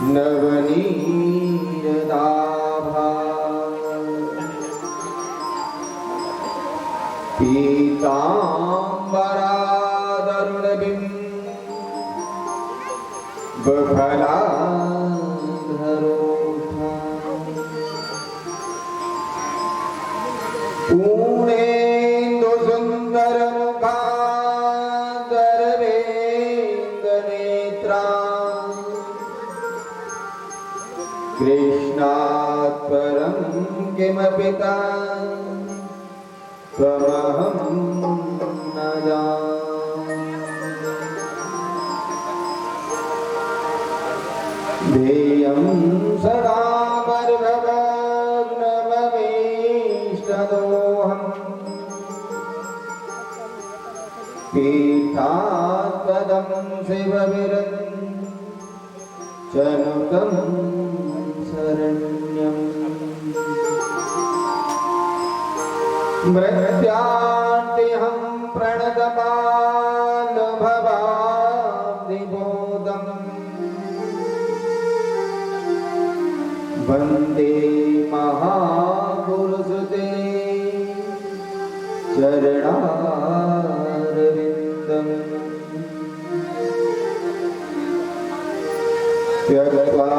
नवनीरदाभा पीताम्बरादरुणबिम्बफलाधरोऽथा पूर्णेन्दुसुन्दरमुखादरवेन्दनेत्रा कृष्णात् परं किमपि त्वमहं न जाने। ध्येयं सदा परभवग्नमभीष्टदोहम् तीर्थास्पदं शिवविरञ्चनुतं शरण्यम्। मृत्यान्तिहं प्रणतपालभवाब्धिबोधम् वन्दे महापुरुषते चरणारविन्दम्। त्यक्त्वा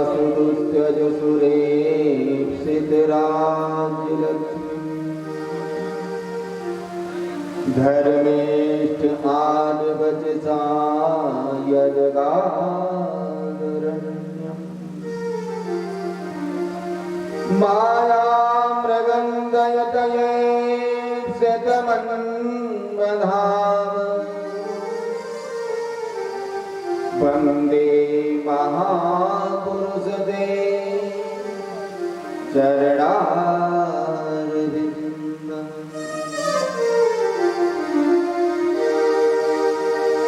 सुदुस्त्यजसुरेप्सितराज्यलक्ष्मीं धर्मेष्ठ आर्वचसा यदगादरण्यम्। मायामृगङ्गयतयेप्सितमन्वधाम वन्दे महापुरुषते चरणारविन्दम्।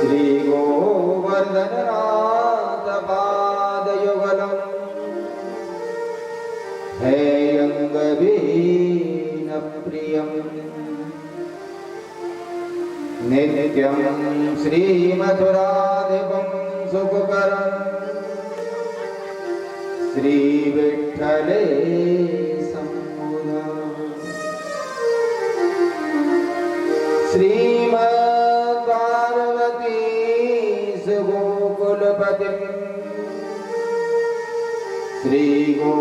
श्रीगोवर्धननाथपादयुगलं हेयङ्गवीनप्रियम् नित्यं श्रीमथुराधिपं सुखकरं श्रीविठ्ठले सम्मुदा। श्रीमद्पार्वती सुगोकुलपतिं श्रीगोकुलेन्दुं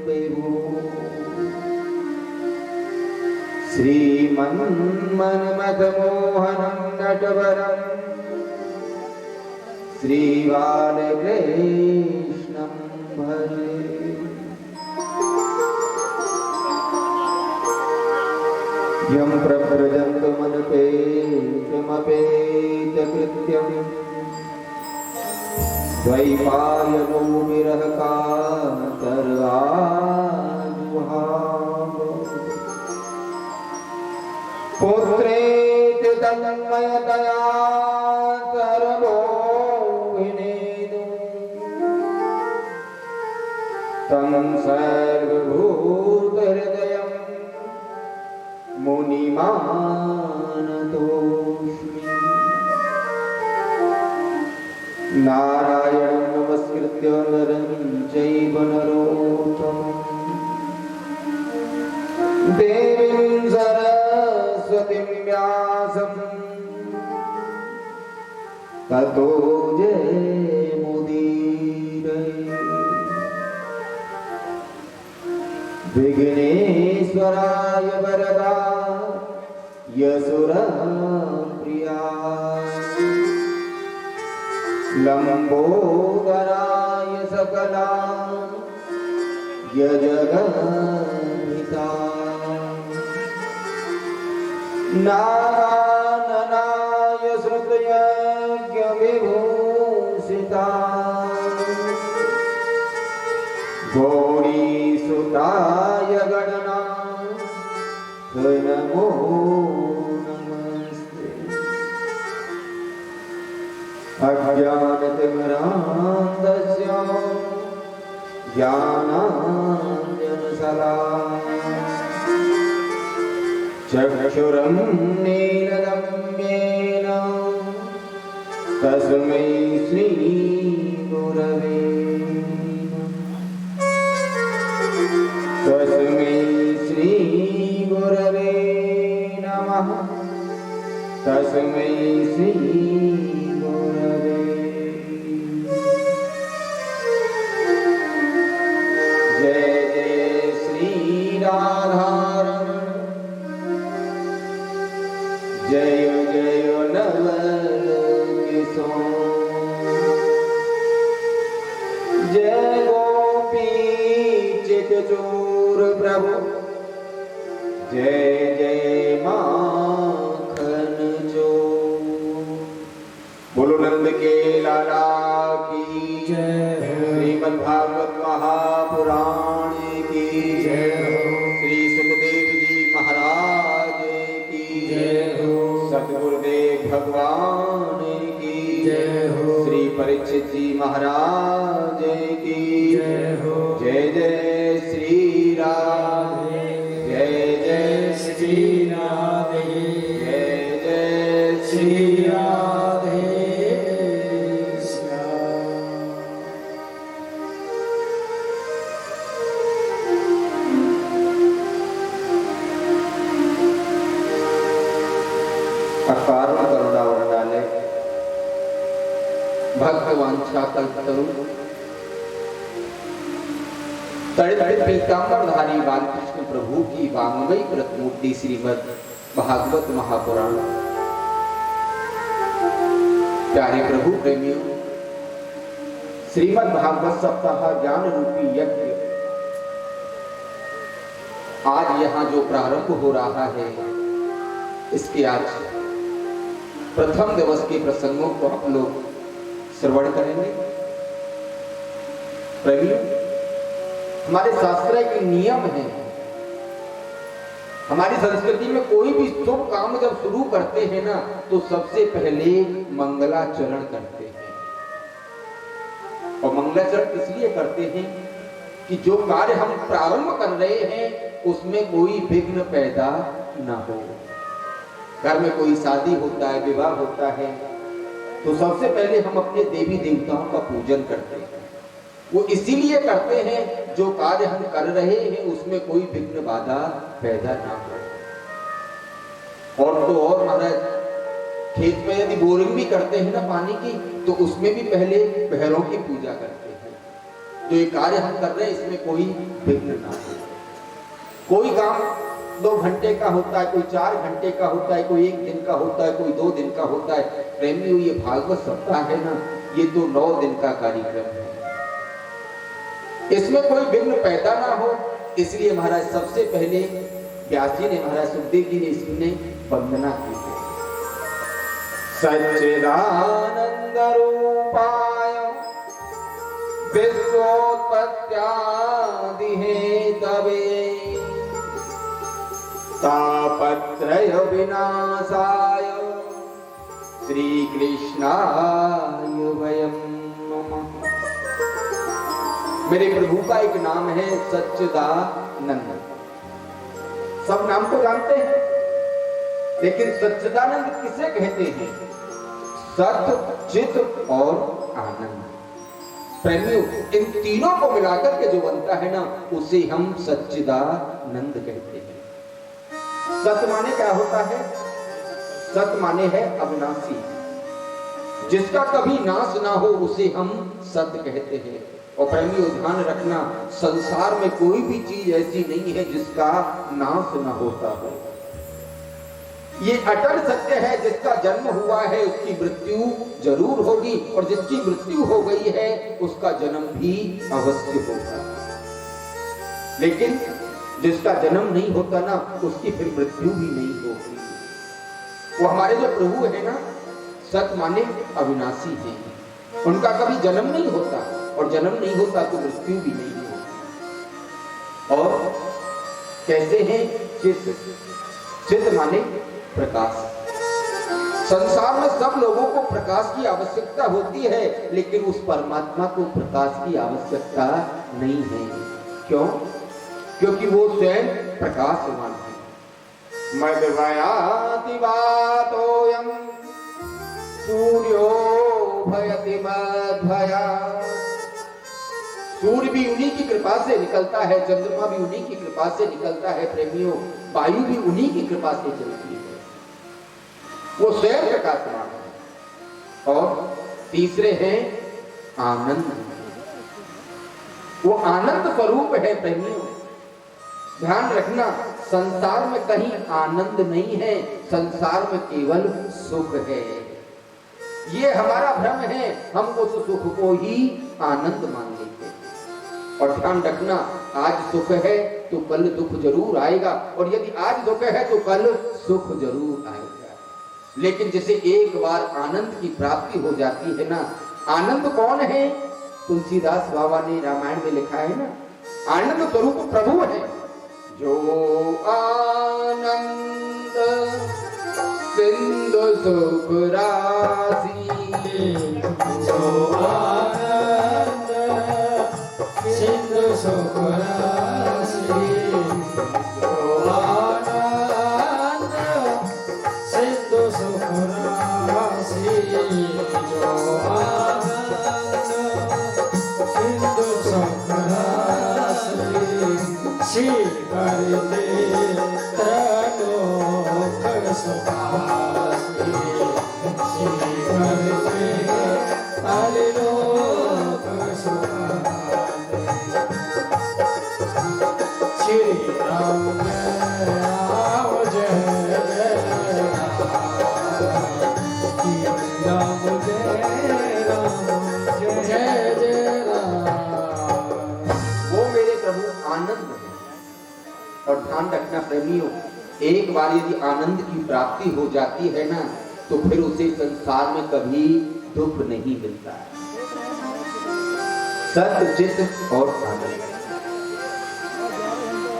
विभो श्रीमन्मन्मथमोहनं नटवरं श्रीबालकृष्णं भजे। यं प्रव्रजन्तमनपेतमपेतकृत्यं द्वैपायनो विरहकातराजुहाव पुत्रेति तन्मयतया सर्वोहिनेदु तं सर्वभूतहृदयं मुनिमानतोऽस्मि। नारायणं नमस्कृत्य नरं चैव नरोत्तमं देवीं सरस्वतीं व्यासं ततो जयमुदीरये। विघ्नेश्वराय वरदाय सुरप्रियाय लंबोदराय सकलाय जगद्धिताय नारायणाय श्रुतयज्ञविभूषिताय गौरीसुताय गणनाथ नमो नमस्ते। अज्ञानतिमिरान्धस्य ज्ञानाञ्जनशलाकया चक्षुरुन्मीलितं येन तस्मै श्री गुरवे तस्मै श्री गुरवे नमः तस्मै श्री गुरवे जय जय श्री राधारमण जय जय नवल किशोर जय गोपी चितचूर प्रभु जय जय माखन चोर। बोलो नंद के लाला की जय। श्रीमद् भागवत महापुराण की जय। श्री सुखदेव जी महाराज की जय। सतगुरुदेव भगवान की जय। श्री परीक्षित जी महाराज की जय। जय जय श्री राधे जय जय श्री राधे जय जय श्री राधे अकारण करुणा वरदाले भक्त वांछा कल्पतरु तड़ित पीतांबरधारी बालकृष्ण प्रभु की वाङ्मयी प्रतिमूर्ति श्रीमद् भागवत महापुराण। प्यारे प्रभु प्रेमियों, श्रीमद् भागवत सप्ताह ज्ञान रूपी यज्ञ आज यहाँ जो प्रारंभ हो रहा है, इसके आज प्रथम दिवस के प्रसंगों को हम लोग श्रवण करेंगे। प्रेमियों, हमारे शास्त्र के नियम है, हमारी संस्कृति में कोई भी शुभ काम जब शुरू करते हैं ना, तो सबसे पहले मंगलाचरण करते हैं। और मंगलाचरण इसलिए करते हैं कि जो कार्य हम प्रारंभ कर रहे हैं उसमें कोई विघ्न पैदा ना हो। घर में कोई शादी होता है, विवाह होता है, तो सबसे पहले हम अपने देवी देवताओं का पूजन करते हैं। वो इसीलिए करते हैं जो कार्य हम कर रहे हैं उसमें कोई विघ्न बाधा पैदा ना हो। और तो और महाराज, खेत में यदि बोरिंग भी करते हैं ना पानी की, तो उसमें भी पहले भैरव की पूजा करते हैं। जो ये कार्य हम कर रहे हैं इसमें कोई विघ्न ना हो। कोई काम 2 घंटे का होता है, कोई 4 घंटे का होता है, कोई 1 दिन का होता है, कोई 2 दिन का होता है। प्रेमियों, ये भागवत सप्ताह है ना, ये तो 9 दिन का कार्यक्रम है। इसमें कोई विघ्न पैदा ना हो, इसलिए महाराज सबसे पहले व्यास जी ने, महाराज सुखदेव जी ने इसने वंदना की है। सच्चिदानंद रूपाय विश्वोत्पत्त्यादि हेतवे तापत्रय विनाशाय श्री कृष्णाय वयं नमः। मेरे प्रभु का एक नाम है सच्चिदानंद। सब नाम तो जानते हैं, लेकिन सच्चिदानंद किसे कहते हैं? सत्य, चित और आनंद। प्रेमियों, इन तीनों को मिलाकर के जो बनता है ना, उसे हम सच्चिदानंद कहते हैं। सत्य माने क्या होता है? सत्य माने है अविनाशी, जिसका कभी नाश ना हो उसे हम सत्य कहते हैं। और प्रेमियों, ध्यान रखना, संसार में कोई भी चीज ऐसी नहीं है जिसका नाश ना होता हो। ये अटल सत्य है, जिसका जन्म हुआ है उसकी मृत्यु जरूर होगी, और जिसकी मृत्यु हो गई है उसका जन्म भी अवश्य होगा। लेकिन जिसका जन्म नहीं होता ना, उसकी फिर मृत्यु भी नहीं होगी। वो हमारे जो प्रभु है ना, सत्य माने अविनाशी है, उनका कभी जन्म नहीं होता, और जन्म नहीं होता तो मृत्यु भी नहीं होती। और कैसे हैं? चित। चित माने प्रकाश। संसार में सब लोगों को प्रकाश की आवश्यकता होती है, लेकिन उस परमात्मा को प्रकाश की आवश्यकता नहीं है। क्यों? क्योंकि वो स्वयं प्रकाशवान है। मद्भयाति वातोयं सूर्यो भयति मद्भया सूर्य भी उन्हीं की कृपा से निकलता है, चंद्रमा भी उन्हीं की कृपा से निकलता है प्रेमियों, वायु भी उन्हीं की कृपा से चलती है, वो स्वयं प्रकाशमान है। और तीसरे हैं आनंद, वो आनंद स्वरूप है प्रेमियों। ध्यान रखना, संसार में कहीं आनंद नहीं है, संसार में केवल सुख है। ये हमारा भ्रम है, हम उस सुख को ही आनंद मान लेते हैं। और ध्यान रखना, आज सुख है तो कल दुख जरूर आएगा, और यदि आज दुख है तो कल सुख जरूर आएगा। लेकिन जिसे एक बार आनंद की प्राप्ति हो जाती है ना, आनंद कौन है? तुलसीदास बाबा ने रामायण में लिखा है ना, आनंद स्वरूप प्रभु है। जो आनंद सिंधु सुख राशि, जो आनंद सिंधु सुख राशि, जो आनंद सिंधु सुख राशि, जो आनंद सिंधु सुख राशि, श्री करते त्रिलोक सुखासी, श्री करते त्रिलोक सुखासी। श्री राम जय राम जय जय राम, श्री राम जय राम जय जय राम। वो मेरे प्रभु आनंद है। और ध्यान रखना प्रेमियों, एक बार यदि आनंद की प्राप्ति हो जाती है ना, तो फिर उसे संसार में कभी दुख नहीं मिलता है। सत्य, चित्त और आनंद।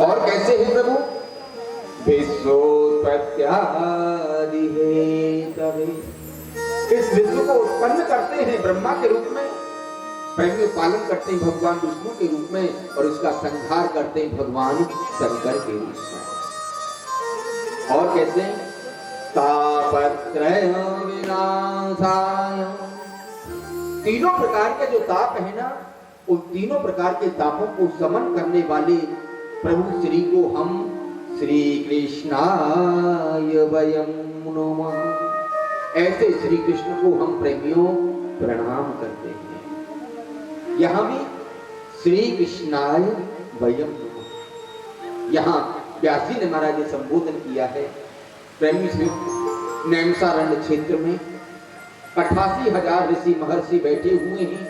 और कैसे है प्रभु? विश्वोत्पत्त्यादि हेतवे, इस विश्व को उत्पन्न करते हैं ब्रह्मा के रूप में, प्रेमियों पालन करते हैं भगवान विष्णु के रूप में, और उसका संहार करते हैं भगवान शंकर के रूप में। और कैसे? तापत्रय विनाशाय, तीनों प्रकार के जो ताप है ना, उन तीनों प्रकार के तापों को समन करने वाले प्रभु श्री को हम श्री कृष्णाय वयं नमः, ऐसे श्री कृष्ण को हम प्रेमियों प्रणाम करते हैं। यहाँ भी श्री कृष्णाय वयं नमः, यहाँ व्यासी ने महाराज ने संबोधन किया है। प्रेमी श्री नैमिषारण्य क्षेत्र में 88,000 ऋषि महर्षि बैठे हुए हैं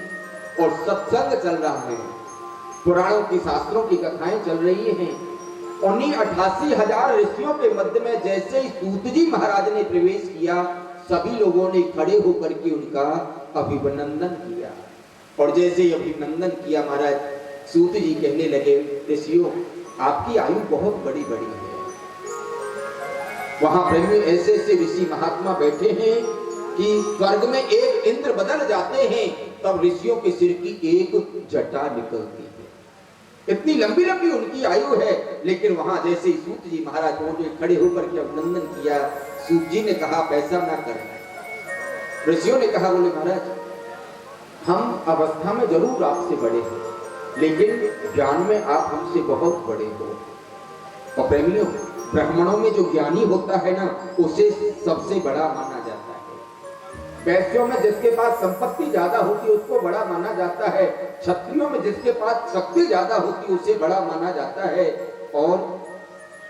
और सत्संग चल रहा है, पुराणों की शास्त्रों की कथाएं चल रही हैं। उन्हीं 88,000 ऋषियों के मध्य में जैसे ही सूत जी महाराज ने प्रवेश किया, सभी लोगों ने खड़े होकर के उनका अभिनंदन किया। और जैसे ही अभिनंदन किया, महाराज सूत जी कहने लगे, ऋषियों आपकी आयु बहुत बड़ी बड़ी है। वहां प्रेमी ऐसे ऐसे ऋषि महात्मा बैठे हैं कि स्वर्ग में एक इंद्र बदल जाते हैं, तब ऋषियों के सिर की एक जटा निकलती है। इतनी लंबी लंबी उनकी आयु है। लेकिन वहां जैसे ही सूत जी महाराज ने खड़े होकर के अभिनंदन किया, सूत जी ने कहा पैसा ना करें। ऋषियों ने कहा, बोले महाराज हम अवस्था में जरूर आपसे बड़े हैं, लेकिन ज्ञान में आप हमसे बहुत बड़े हो। और प्रेमियों, ब्राह्मणों में जो ज्ञानी होता है ना, उसे सबसे बड़ा माना जाता है। वैश्यों में जिसके पास संपत्ति ज्यादा होती है उसको बड़ा माना जाता है। क्षत्रियों में जिसके पास शक्ति ज्यादा होती है उसे बड़ा माना जाता है। और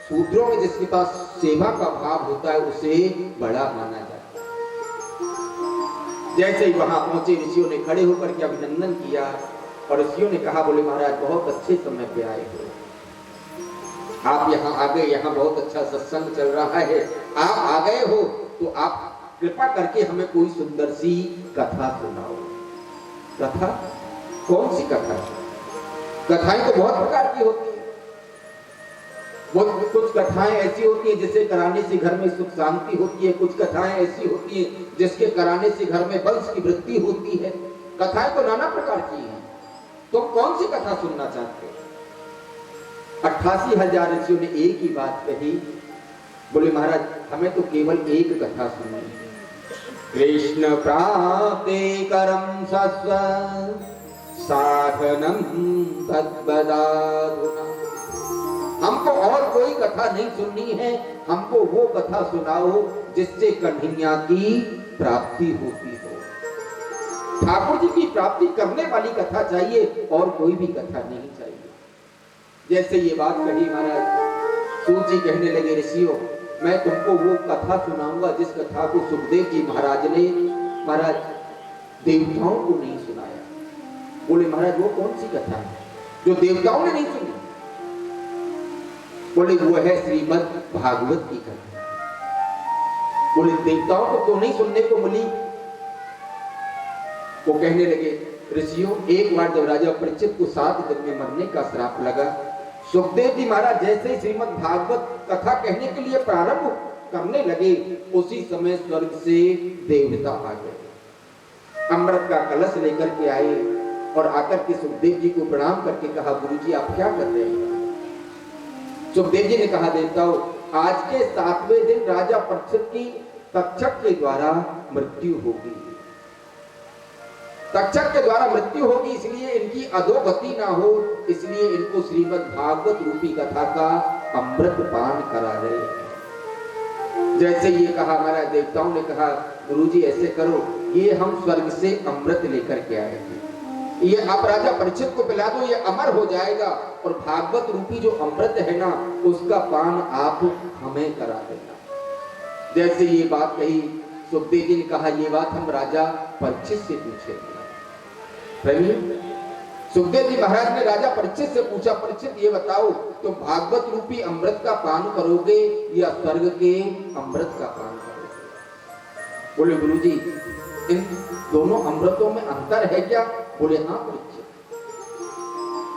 शूद्रों में जिसके पास सेवा का भाव होता है उसे बड़ा माना जाता है। जैसे ही वहां पहुंचे, ऋषियों ने खड़े होकर के अभिनंदन किया और ऋषियों ने कहा, बोले महाराज बहुत अच्छे समय पे आए हो, आप यहाँ आ गए, यहाँ बहुत अच्छा सत्संग चल रहा है, आप आ गए हो तो आप कृपा करके हमें कोई सुंदर सी कथा सुनाओ। कथा? कौन सी कथा? कथाएं तो बहुत प्रकार की होती है। वो कुछ कथाएं ऐसी होती हैं जिसे कराने से घर में सुख शांति होती है, कुछ कथाएं ऐसी होती हैं जिसके कराने से घर में वंश की वृद्धि होती है। कथाएं तो नाना प्रकार की हैं। तो कौन सी कथा सुनना चाहते हैं? 88,000 ऋषियों ने एक ही बात कही, बोले महाराज हमें तो केवल एक कथा सुननी है। कृष्ण प्राप्ते करम सस्व साधनम तद्वदाधुना। हमको और कोई कथा नहीं सुननी है, हमको वो कथा सुनाओ जिससे कन्हैया की प्राप्ति होती हो। ठाकुर जी की प्राप्ति करने वाली कथा चाहिए और कोई भी कथा नहीं चाहिए। जैसे ये बात कही महाराज सूत जी कहने लगे, ऋषियों मैं तुमको वो कथा सुनाऊंगा जिस कथा को सुखदेव जी महाराज ने महाराज देवताओं को नहीं सुनाया। बोले महाराज वो कौन सी कथा है जो देवताओं ने नहीं सुनी? बोले वो है श्रीमद् भागवत की कथा। बोले देवताओं को तो नहीं सुनने को मिली? वो कहने लगे ऋषियों एक बार जब राजा परीक्षित को 7 दिन में मरने का श्राप लगा, सुखदेव जी महाराज जैसे ही श्रीमद् भागवत कथा कहने के लिए प्रारंभ करने लगे उसी समय स्वर्ग से देवता आ गए, अमृत का कलश लेकर के आए और आकर के सुखदेव जी को प्रणाम करके कहा गुरुजी आप क्या कर रहे हैं? सुखदेव जी ने कहा देवताओं आज के 7वें दिन राजा परीक्षित की तक्षक के द्वारा मृत्यु होगी। तक्षक के द्वारा मृत्यु होगी इसलिए इनकी अधोगति ना हो, इसलिए इनको श्रीमद् भागवत रूपी कथा का अमृत पान करा रहे हैं। जैसे ये कहा हमारा देवताओं ने कहा गुरुजी ऐसे करो, ये हम स्वर्ग से अमृत लेकर के आए हैं, ये आप राजा परीक्षित को पिला दो, ये अमर हो जाएगा और भागवत रूपी जो अमृत है ना उसका पान आप हमें करा देना। जैसे ये बात कही सुखदेव जी ने कहा ये बात हम राजा परीक्षित से पूछेंगे। सुखदेव जी महाराज ने राजा परीक्षित से पूछा परीक्षित ये बताओ तुम भागवत रूपी अमृत का पान करोगे या स्वर्ग के अमृत का पान करोगे? बोले गुरुजी इन दोनों अमृतों में अंतर है क्या? बोले हाँ परीक्षित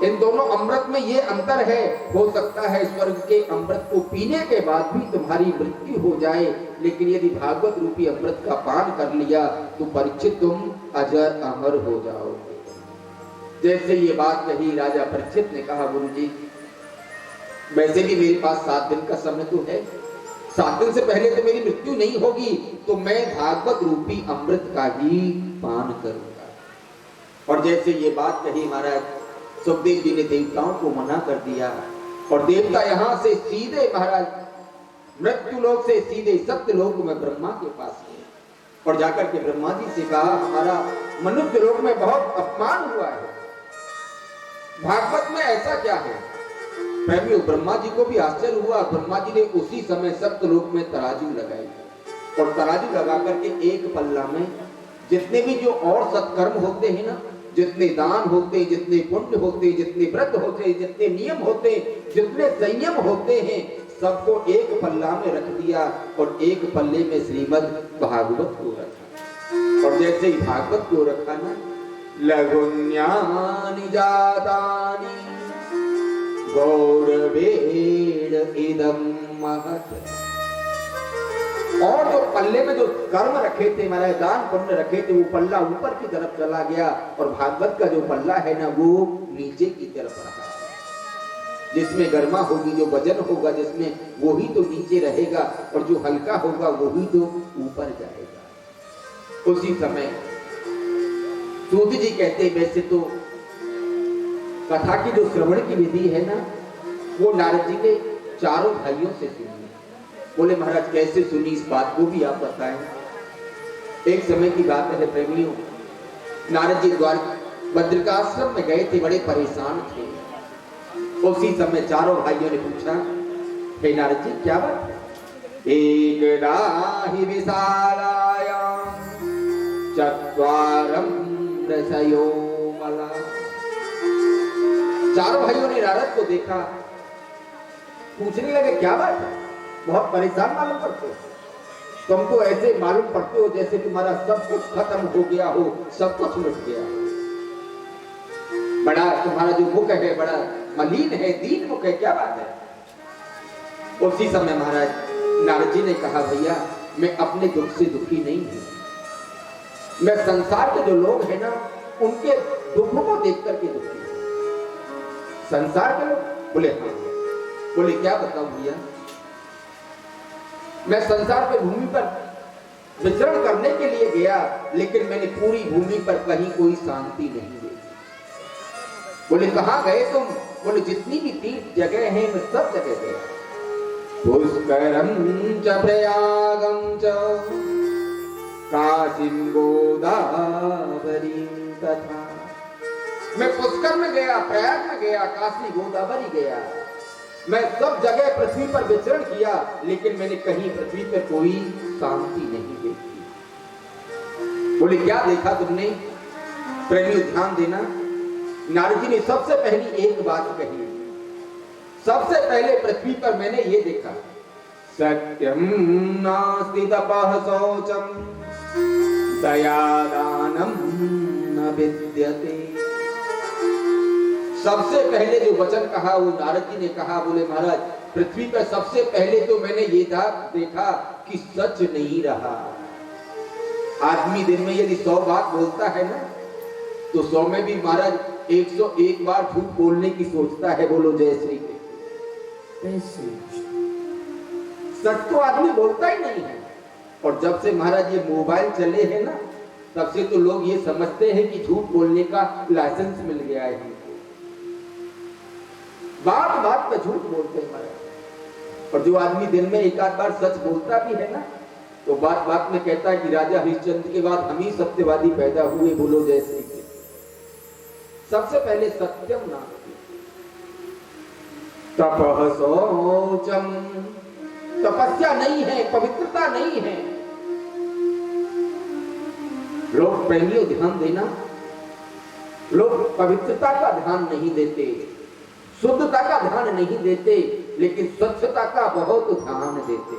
इन दोनों अमृत में ये अंतर है, हो सकता है स्वर्ग के अमृत को पीने के बाद भी तुम्हारी मृत्यु हो जाए, लेकिन यदि भागवत रूपी अमृत का पान कर लिया तो परीक्षित तुम अजर अमर हो जाओगे। जैसे ये बात कही राजा परीक्षित ने कहा गुरुजी वैसे भी मेरे पास 7 दिन का समय तो है, 7 दिन से पहले तो मेरी मृत्यु नहीं होगी, तो मैं भागवत रूपी अमृत का ही पान करूंगा। और जैसे ये बात कही महाराज सुखदेव जी ने देवताओं को मना कर दिया और देवता यहाँ से सीधे महाराज मृत्यु लोक से सीधे सत्य लोक में ब्रह्मा के पास गए और जाकर के ब्रह्मा जी से कहा हमारा मनुष्य लोक में बहुत अपमान हुआ है, भागवत में ऐसा क्या है? प्रेमियों ब्रह्मा जी को भी आश्चर्य हुआ। ब्रह्मा जी ने उसी समय सप्तलोक में तराजू लगाई और तराजू लगा करके एक पल्ला में जितने भी जो और सत्कर्म होते हैं ना, जितने दान होते, जितने पुण्य होते, जितने व्रत होते, जितने नियम होते, जितने संयम होते हैं, सबको एक पल्ला में रख दिया और एक पल्ले में श्रीमद् भागवत को रखा। और जैसे ही भागवत को रखा ना लघुन्यानि जातानि गौरवेण इदं महत्। और जो पल्ले में जो कर्म रखे थे महाराज दान पुण्य रखे थे वो पल्ला ऊपर की तरफ चला गया और भागवत का जो पल्ला है ना वो नीचे की तरफ रहा। जिसमें गर्मा होगी जो वजन होगा जिसमें वो ही तो नीचे रहेगा और जो हल्का होगा वो ही तो ऊपर जाएगा। उसी समय सूत जी कहते वैसे तो कथा की जो श्रवण की विधि है ना वो नारद जी ने चारों भाइयों से सुनी। बोले महाराज कैसे सुनी इस बात को भी आप बताएं। एक समय की बात है प्रेमियों, नारद जी द्वार बद्रिकाश्रम में गए थे, बड़े परेशान थे। उसी समय चारों भाइयों ने पूछा हे नारद जी क्या बात है? एकदा हि विशालायां चत्वारं रसयो मला। चारों भाइयों ने नारद को देखा, पूछने लगे क्या बात है, बहुत परेशान मालूम पड़ते हो, तुम तो ऐसे मालूम पड़ते हो जैसे तुम्हारा सब कुछ खत्म हो गया हो, सब कुछ लुट गया हो, बड़ा तुम्हारा जो मुख है बड़ा मलिन है, दीन मुख है, क्या बात है? उसी समय महाराज नारद जी ने कहा भैया मैं अपने दुख से दुखी नहीं हूं, मैं संसार के जो लोग हैं ना उनके दुखों को देख करके दुखी हूं। संसार के लोग? बोले हाँ। बोले क्या बताऊं भैया, मैं संसार के भूमि पर विचरण करने के लिए गया लेकिन मैंने पूरी भूमि पर कहीं कोई शांति नहीं देखी। बोले कहाँ गए तुम? बोले जितनी भी तीर्थ जगह हैं मैं सब जगह गया। पुष्करम च प्रयागम च काशीं गोदावरी तथा। मैं पुष्कर में गया, प्रयाग में गया, काशी गोदावरी गया। मैं सब जगह पृथ्वी पर विचरण किया, लेकिन मैंने कहीं पृथ्वी पर कोई शांति नहीं देखी। बोले क्या देखा तुमने? प्रेमियों ध्यान देना, नारद जी ने सबसे पहली एक बात कही। सबसे पहले पृथ्वी पर मैंने ये देखा, सत्यम नास्ति तपः शौचम दयादानम न विद्यते। सबसे पहले जो वचन कहा वो नारद जी ने कहा। बोले महाराज पृथ्वी पर सबसे पहले तो मैंने ये देखा कि सच नहीं रहा। आदमी दिन में यदि 100 बात बोलता है ना, तो 100 में भी महाराज 101 बार झूठ बोलने की सोचता है। बोलो जय श्री कृष्ण। सच तो आदमी बोलता ही नहीं है। और जब से महाराज ये मोबाइल चले हैं ना, तब से तो लोग ये समझते हैं कि झूठ बोलने का लाइसेंस मिल गया है। बात बात पर झूठ बोलते हैं महाराज। और जो आदमी दिन में एक आध बार सच बोलता भी है ना, तो बात बात में कहता है कि राजा हरिश्चंद्र के बाद हम ही सत्यवादी पैदा हुए। बोलो जय श्री कृष्ण। सबसे पहले सत्यम नास्ति तपः शौचम। तपस्या नहीं है, पवित्रता नहीं है। लोग प्रेमियों ध्यान देना, लोग पवित्रता का ध्यान नहीं देते, शुद्धता का ध्यान नहीं देते, लेकिन स्वच्छता का बहुत ध्यान देते।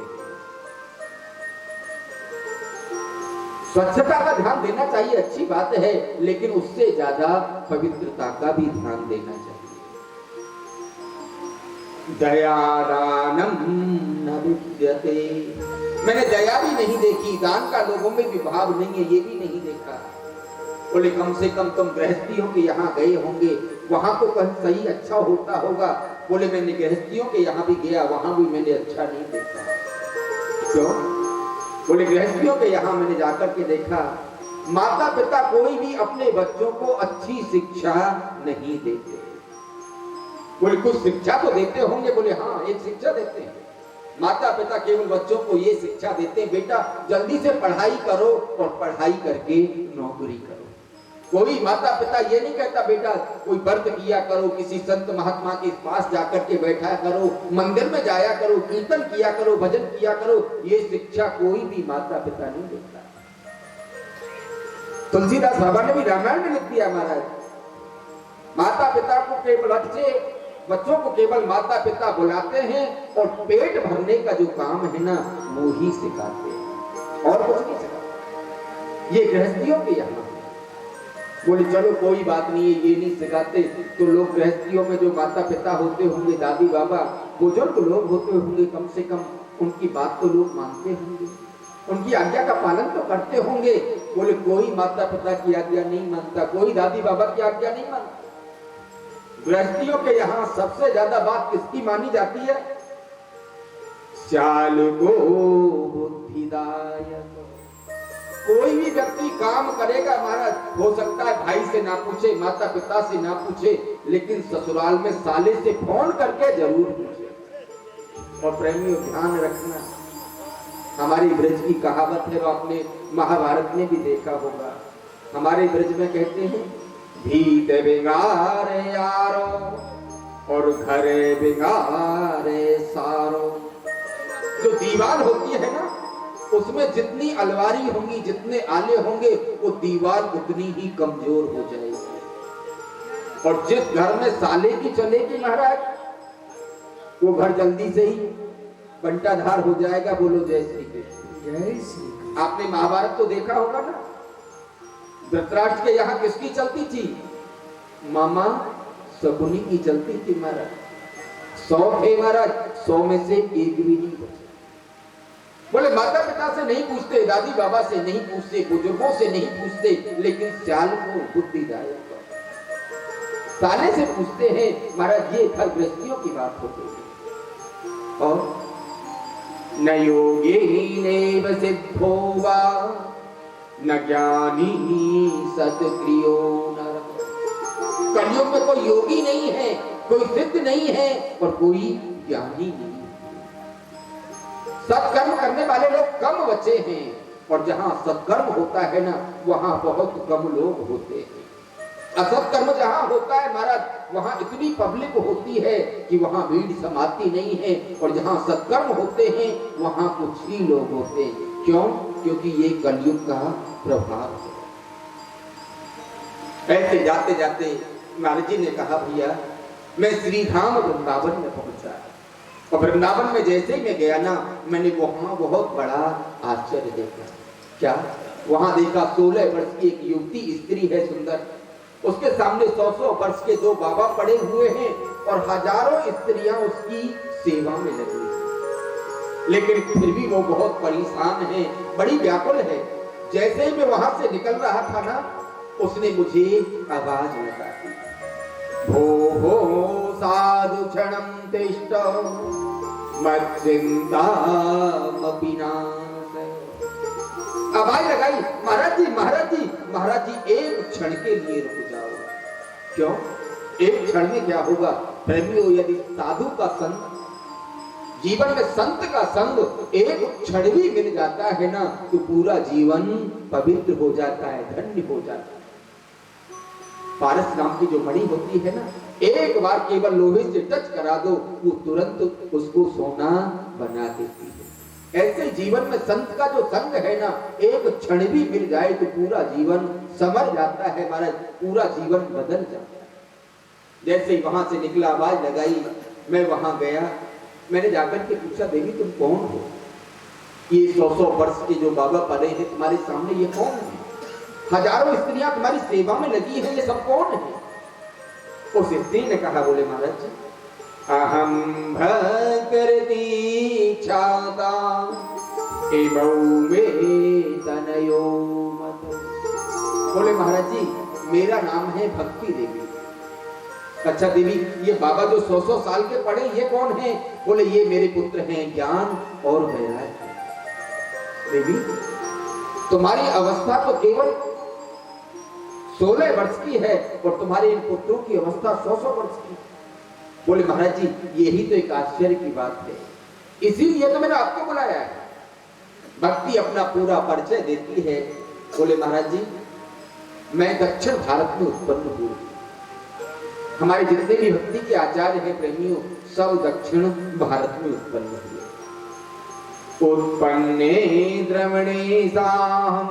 स्वच्छता का ध्यान देना चाहिए, अच्छी बात है, लेकिन उससे ज्यादा पवित्रता का भी ध्यान देना चाहिए। दयादानम न विद्यते। मैंने दया भी नहीं देखी, दान का लोगों में भी भाव नहीं है, ये भी नहीं देखा। बोले कम से कम तुम गृहस्थियों के यहाँ गए होंगे, वहां तो कहीं सही अच्छा होता होगा। बोले मैंने गृहस्थियों के यहाँ भी गया, वहां भी मैंने अच्छा नहीं देखा। क्यों? बोले गृहस्थियों के यहाँ मैंने जाकर के देखा, माता पिता कोई भी अपने बच्चों को अच्छी शिक्षा नहीं देते। बोले कुछ शिक्षा तो देते होंगे? बोले हाँ, एक शिक्षा देते हैं। माता पिता केवल बच्चों को ये शिक्षा देते हैं, बेटा जल्दी से पढ़ाई करो और पढ़ाई करके नौकरी करो। कोई माता पिता ये नहीं कहता बेटा कोई व्रत किया करो, किसी संत महात्मा के पास जाकर के बैठा करो, मंदिर में जाया करो, कीर्तन किया करो, भजन किया करो। ये शिक्षा कोई भी माता पिता नहीं देता। तुलसीदास बाबा ने भी रामायण में लिख दिया महाराज, माता पिता को केवल बच्चों को केवल माता पिता बुलाते हैं और पेट भरने का जो काम है ना, वो ही सिखाते हैं और कुछ नहीं सिखाते। ये गृहस्थियों के यहाँ। बोले चलो कोई बात नहीं है, ये नहीं सिखाते तो लोग गृहस्थियों में जो माता पिता होते होंगे, दादी बाबा बुजुर्ग लोग होते होंगे, कम से कम उनकी बात तो लोग मानते होंगे, उनकी आज्ञा का पालन तो करते होंगे। बोले कोई माता पिता की आज्ञा नहीं मानता, कोई दादी बाबा की आज्ञा नहीं मानता। गृहस्थियों के यहाँ सबसे ज्यादा बात किसकी मानी जाती है? चाल को बुद्धिदायक। कोई भी व्यक्ति काम करेगा महाराज, हो सकता है भाई से ना पूछे, माता पिता से ना पूछे, लेकिन ससुराल में साले से फोन करके जरूर पूछे। और प्रेमियों ध्यान रखना, हमारी ब्रज की कहावत है, वो आपने महाभारत में भी देखा होगा। हमारे ब्रज में कहते हैं भीत बिगारे यारो और घरे बिगारे सारो। जो दीवार होती है ना, उसमें जितनी अलवारी होंगी, जितने आले होंगे, वो दीवार उतनी ही कमजोर हो जाएगी। और जिस घर में साले की चलेगी महाराज, वो घर जल्दी से ही बंटाधार हो जाएगा। बोलो जय श्री कृष्ण। जय श्री कृष्ण। आपने महाभारत तो देखा होगा ना, धृतराष्ट्र के यहाँ किसकी चलती थी? मामा शकुनी की चलती थी महाराज। 100 थे महाराज, 100 में से एक भी नहीं बचा। बोले माता पिता से नहीं पूछते, दादी बाबा से नहीं पूछते, बुजुर्गों से नहीं पूछते, लेकिन स्याल को बुद्धिदायक साले से पूछते हैं महाराज। ये घर गृहस्थियों की बात होती है। और न योगेनेव सिद्धो वा न ज्ञानी सत्क्रियो नरः। कलयुग में कोई योगी नहीं है, कोई सिद्ध नहीं है और कोई ज्ञानी नहीं है। सत्कर्म करने वाले लोग कम बचे हैं और जहां सत्कर्म होता है ना वहां बहुत कम लोग होते हैं। असत्कर्म जहां होता है महाराज वहां इतनी पब्लिक होती है कि वहां भीड़ समाती नहीं है और जहां सत्कर्म होते हैं वहां कुछ ही लोग होते हैं। क्यों? क्योंकि ये कलयुग का प्रभाव है। ऐसे जाते जाते महाराज जी ने कहा भैया मैं श्री धाम वृंदावन में पहुंचा और वृंदावन में जैसे ही मैं गया ना मैंने वहां बहुत बड़ा आश्चर्य देखा। क्या? वहां देखा 16 वर्ष की एक युवती स्त्री है सुंदर, उसके सामने 100 वर्ष के 2 बाबा पड़े हुए हैं और हजारों स्त्रियां उसकी सेवा में लगी हैं। लेकिन फिर भी वो बहुत परेशान है, बड़ी व्याकुल है। जैसे ही मैं वहां से निकल रहा था ना उसने मुझे आवाज लगा दी, भो साधु क्षणं तिष्ठ मच्चिंतामपि नाशय। आवाज लगाई, महाराज जी महाराज जी महाराज जी एक क्षण के लिए रुक जाओ। क्यों? एक क्षण में क्या होगा प्रेमियों, यदि साधु का संग जीवन में संत का संग एक क्षण भी मिल जाता है ना तो पूरा जीवन पवित्र हो जाता है, धन्य हो जाता है। पारस नाम की जो मणि होती है ना एक बार केवल लोहे से टच करा दो वो तुरंत उसको सोना बना देती है। ऐसे जीवन में संत का जो संग है ना एक क्षण भी मिल जाए तो पूरा जीवन संवर जाता है महाराज, पूरा जीवन बदल जाता है। जैसे ही वहां से निकला आवाज लगाई, मैं वहां गया, मैंने जाकर के पूछा देवी तुम कौन हो? ये 100 वर्ष के जो बाबा पड़े हैं तुम्हारे सामने ये कौन है? हजारों स्त्रियां तुम्हारी सेवा में लगी हैं, ये सब कौन है? उस स्त्री ने कहा, बोले महाराज अहम भक्ति छाता एवं मे तनयो मत। बोले महाराज जी मेरा नाम है भक्ति देवी। अच्छा देवी ये बाबा जो 100 साल के पड़े ये कौन है? बोले ये मेरे पुत्र हैं ज्ञान और वैराग्य। देवी तुम्हारी अवस्था तो केवल 16 वर्ष की है और तुम्हारे इन पुत्रों की अवस्था 100 वर्ष की। बोले महाराज जी यही तो एक आश्चर्य की बात है, इसीलिए तो मैंने आपको बुलाया है। भक्ति अपना पूरा परिचय देती है। बोले महाराज जी मैं दक्षिण भारत में उत्पन्न हुई, हमारे जितने भी भक्ति के आचार्य हैं प्रेमियों सब दक्षिण भारत में उत्पन्न हुए। उत्पन्ने द्रवणे साहम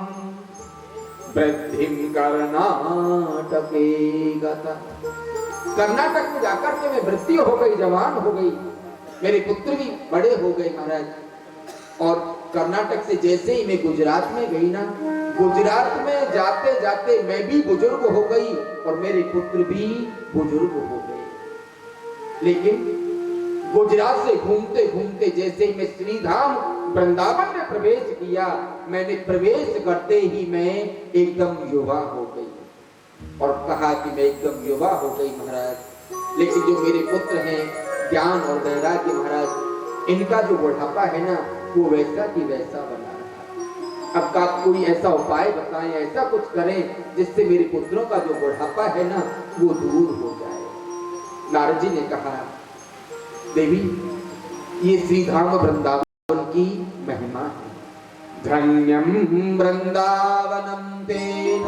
वृद्धिम कर्नाटके गता। कर्नाटक में जाकर के मैं वृद्धि हो गई, जवान हो गई, मेरे पुत्र भी बड़े हो गए महाराज। और कर्नाटक से जैसे ही मैं गुजरात में गई ना, गुजरात में जाते जाते मैं भी बुजुर्ग हो गई और मेरे पुत्र भी बुजुर्ग हो गए। लेकिन गुजरात से घूमते घूमते जैसे ही मैं श्रीधाम वृंदावन में प्रवेश किया, मैंने प्रवेश करते ही मैं एकदम युवा हो गई और कहा कि मैं एकदम युवा हो गई महाराज। लेकिन जो मेरे पुत्र हैं ज्ञान और वैराग्य महाराज, इनका जो बुढ़ापा है ना वो वैसा की वैसा बना रहा। अब का कोई ऐसा उपाय बताएं, ऐसा कुछ करें जिससे मेरे पुत्रों का जो बुढ़ापा है ना वो दूर हो जाए। नारद जी ने कहा देवी ये श्रीधाम वृंदावन की महिमा है। धन्यम वृंदावनम तेन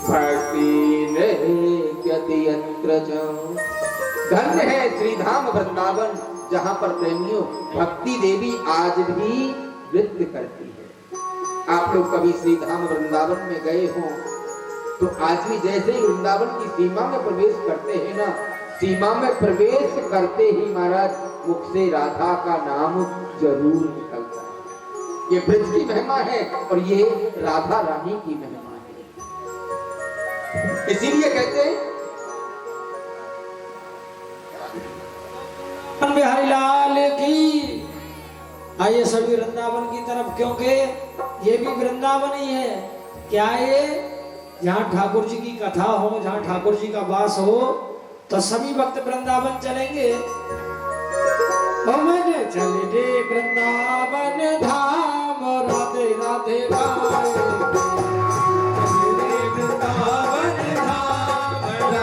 भक्ति नृत्यति यत्र च। धन्य है श्रीधाम वृंदावन जहां पर प्रेमियों भक्ति देवी आज भी नृत्य करती है। आप लोग कभी श्रीधाम वृंदावन में गए हो तो आज भी जैसे ही वृंदावन की सीमा में प्रवेश करते हैं ना, सीमा में प्रवेश करते ही महाराज मुख से राधा का नाम जरूर निकलता है। ये ब्रज की महिमा है और ये राधा रानी की महिमा है। इसीलिए कहते हैं बिहारी लाल की। आइए सभी वृंदावन की तरफ, क्योंकि ये भी वृंदावन ही है। क्या ये जहाँ ठाकुर जी की कथा हो, जहाँ ठाकुर जी का वास हो तो सभी भक्त वृंदावन चलेंगे। मैंने चले रे वृंदावन धाम राधे राधे राधे। चले रे वृंदावन धाम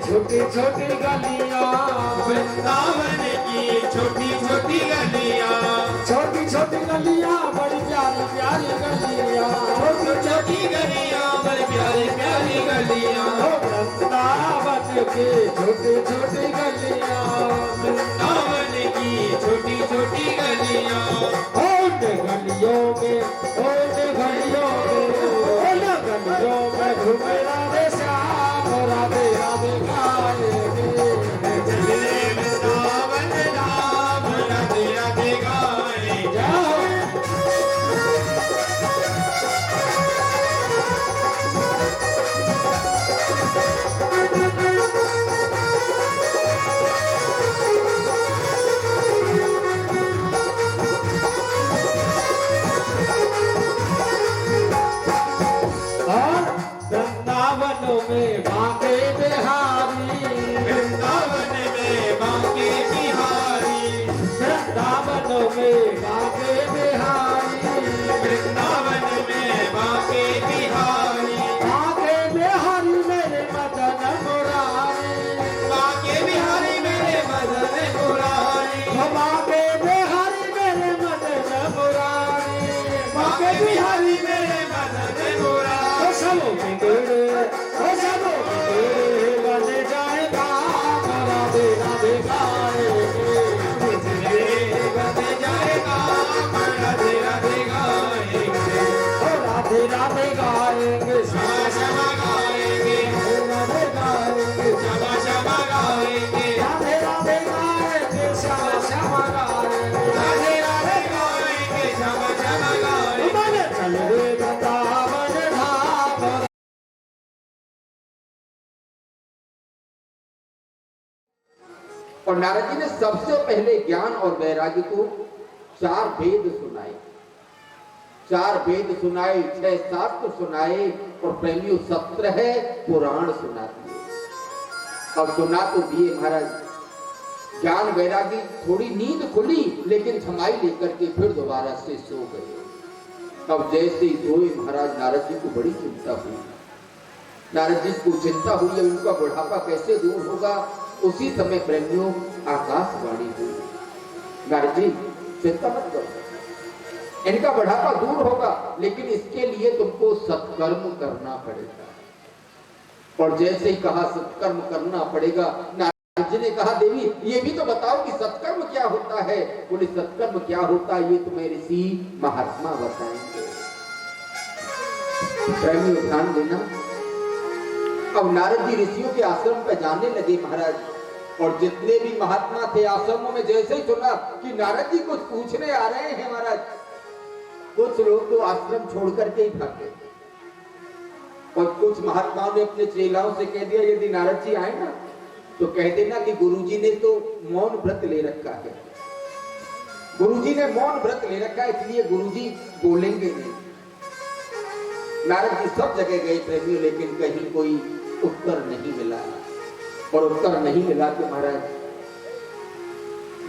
छोटी छोटी गलियां, वृंदावन की छोटी छोटी गलियां, छोटी छोटी गलियां बड़ी प्यारी प्यारी गलियां, छोटी छोटी गलियां, बड़ी प्यारी प्यारी गलियां, ओ वृंदावन की छोटी छोटी गलियां, वृंदावन की छोटी छोटी गलियां, उन गलियों में घूमे राधे श्याम, राधे राधे गाएंगे। चले वृंदावन धाम, राधे राधे गाएं जाओ। वृंदावन में बांके बिहारी, वृंदावन में बांके बिहारी, वृंदावन में बांके बिहारी, वृंदावन में बांके बिहारी, बांके बिहारी मेरे मदन मुरारी, बांके बिहारी मेरे मदन मुरारी, बांके बिहारी मेरे मदन मुरारी, बांके बिहारी मेरे मदन मुरारी। सबों में तेरे, सबों में तेरे बन जाएगा, राधे राधे गाएंगे। बन जाएगा, राधे राधे गाएंगे, राधे राधे गाएंगे, क्षमा क्षमा गाएंगे, राधे गाएंगे, क्षमा क्षमा गाएंगे, राधे राधे गाएंगे, श्यामा श्यामा गाएंगे। राधे राधे गाएंगे, क्षमा क्षमा गाएंगे। मन चल रे वृंदावन धाम। और नारद जी ने सबसे पहले ज्ञान और वैराग्य को 4 वेद सुनाए, 4 वेद सुनाए, 6 शास्त्र सुनाए और प्रेमियों 17 पुराण सुना दिए। और सुना तो दिए महाराज, ज्ञान वैरागी थोड़ी नींद खुली लेकिन थमाई लेकर के फिर दोबारा से सो गए। तब जैसे ही सोए महाराज नारद जी को बड़ी चिंता हुई। नारद जी को चिंता हुई है उनका बुढ़ापा कैसे दूर होगा। उसी समय प्रेमियों आकाशवाणी हुई, नारद जी चिंता मत करो, इनका बुढ़ापा दूर होगा लेकिन इसके लिए तुमको सत्कर्म करना पड़ेगा। और जैसे ही कहा सत्कर्म करना पड़ेगा, नारद जी ने कहा देवी ये भी तो बताओ कि सत्कर्म क्या होता है। बोले सत्कर्म क्या होता है ये तुम्हें ऋषि महात्मा बताएंगे। प्रेमियों ध्यान देना। अब नारद जी ऋषियों के आश्रम पे जाने लगे महाराज, और जितने भी महात्मा थे आश्रमों में जैसे ही सुना कि नारद जी कुछ पूछने आ रहे हैं महाराज, कुछ लोग तो आश्रम छोड़ करके ही भाग गए। और कुछ महात्माओं ने अपने चेलाओं से कह दिया यदि नारद जी आए ना तो कह देना कि गुरुजी ने तो मौन व्रत ले रखा है, गुरुजी ने मौन व्रत ले रखा है इसलिए गुरुजी बोलेंगे नहीं। नारद जी सब जगह गए प्रेमियों लेकिन कहीं कोई उत्तर नहीं मिला। और उत्तर नहीं मिला कि महाराज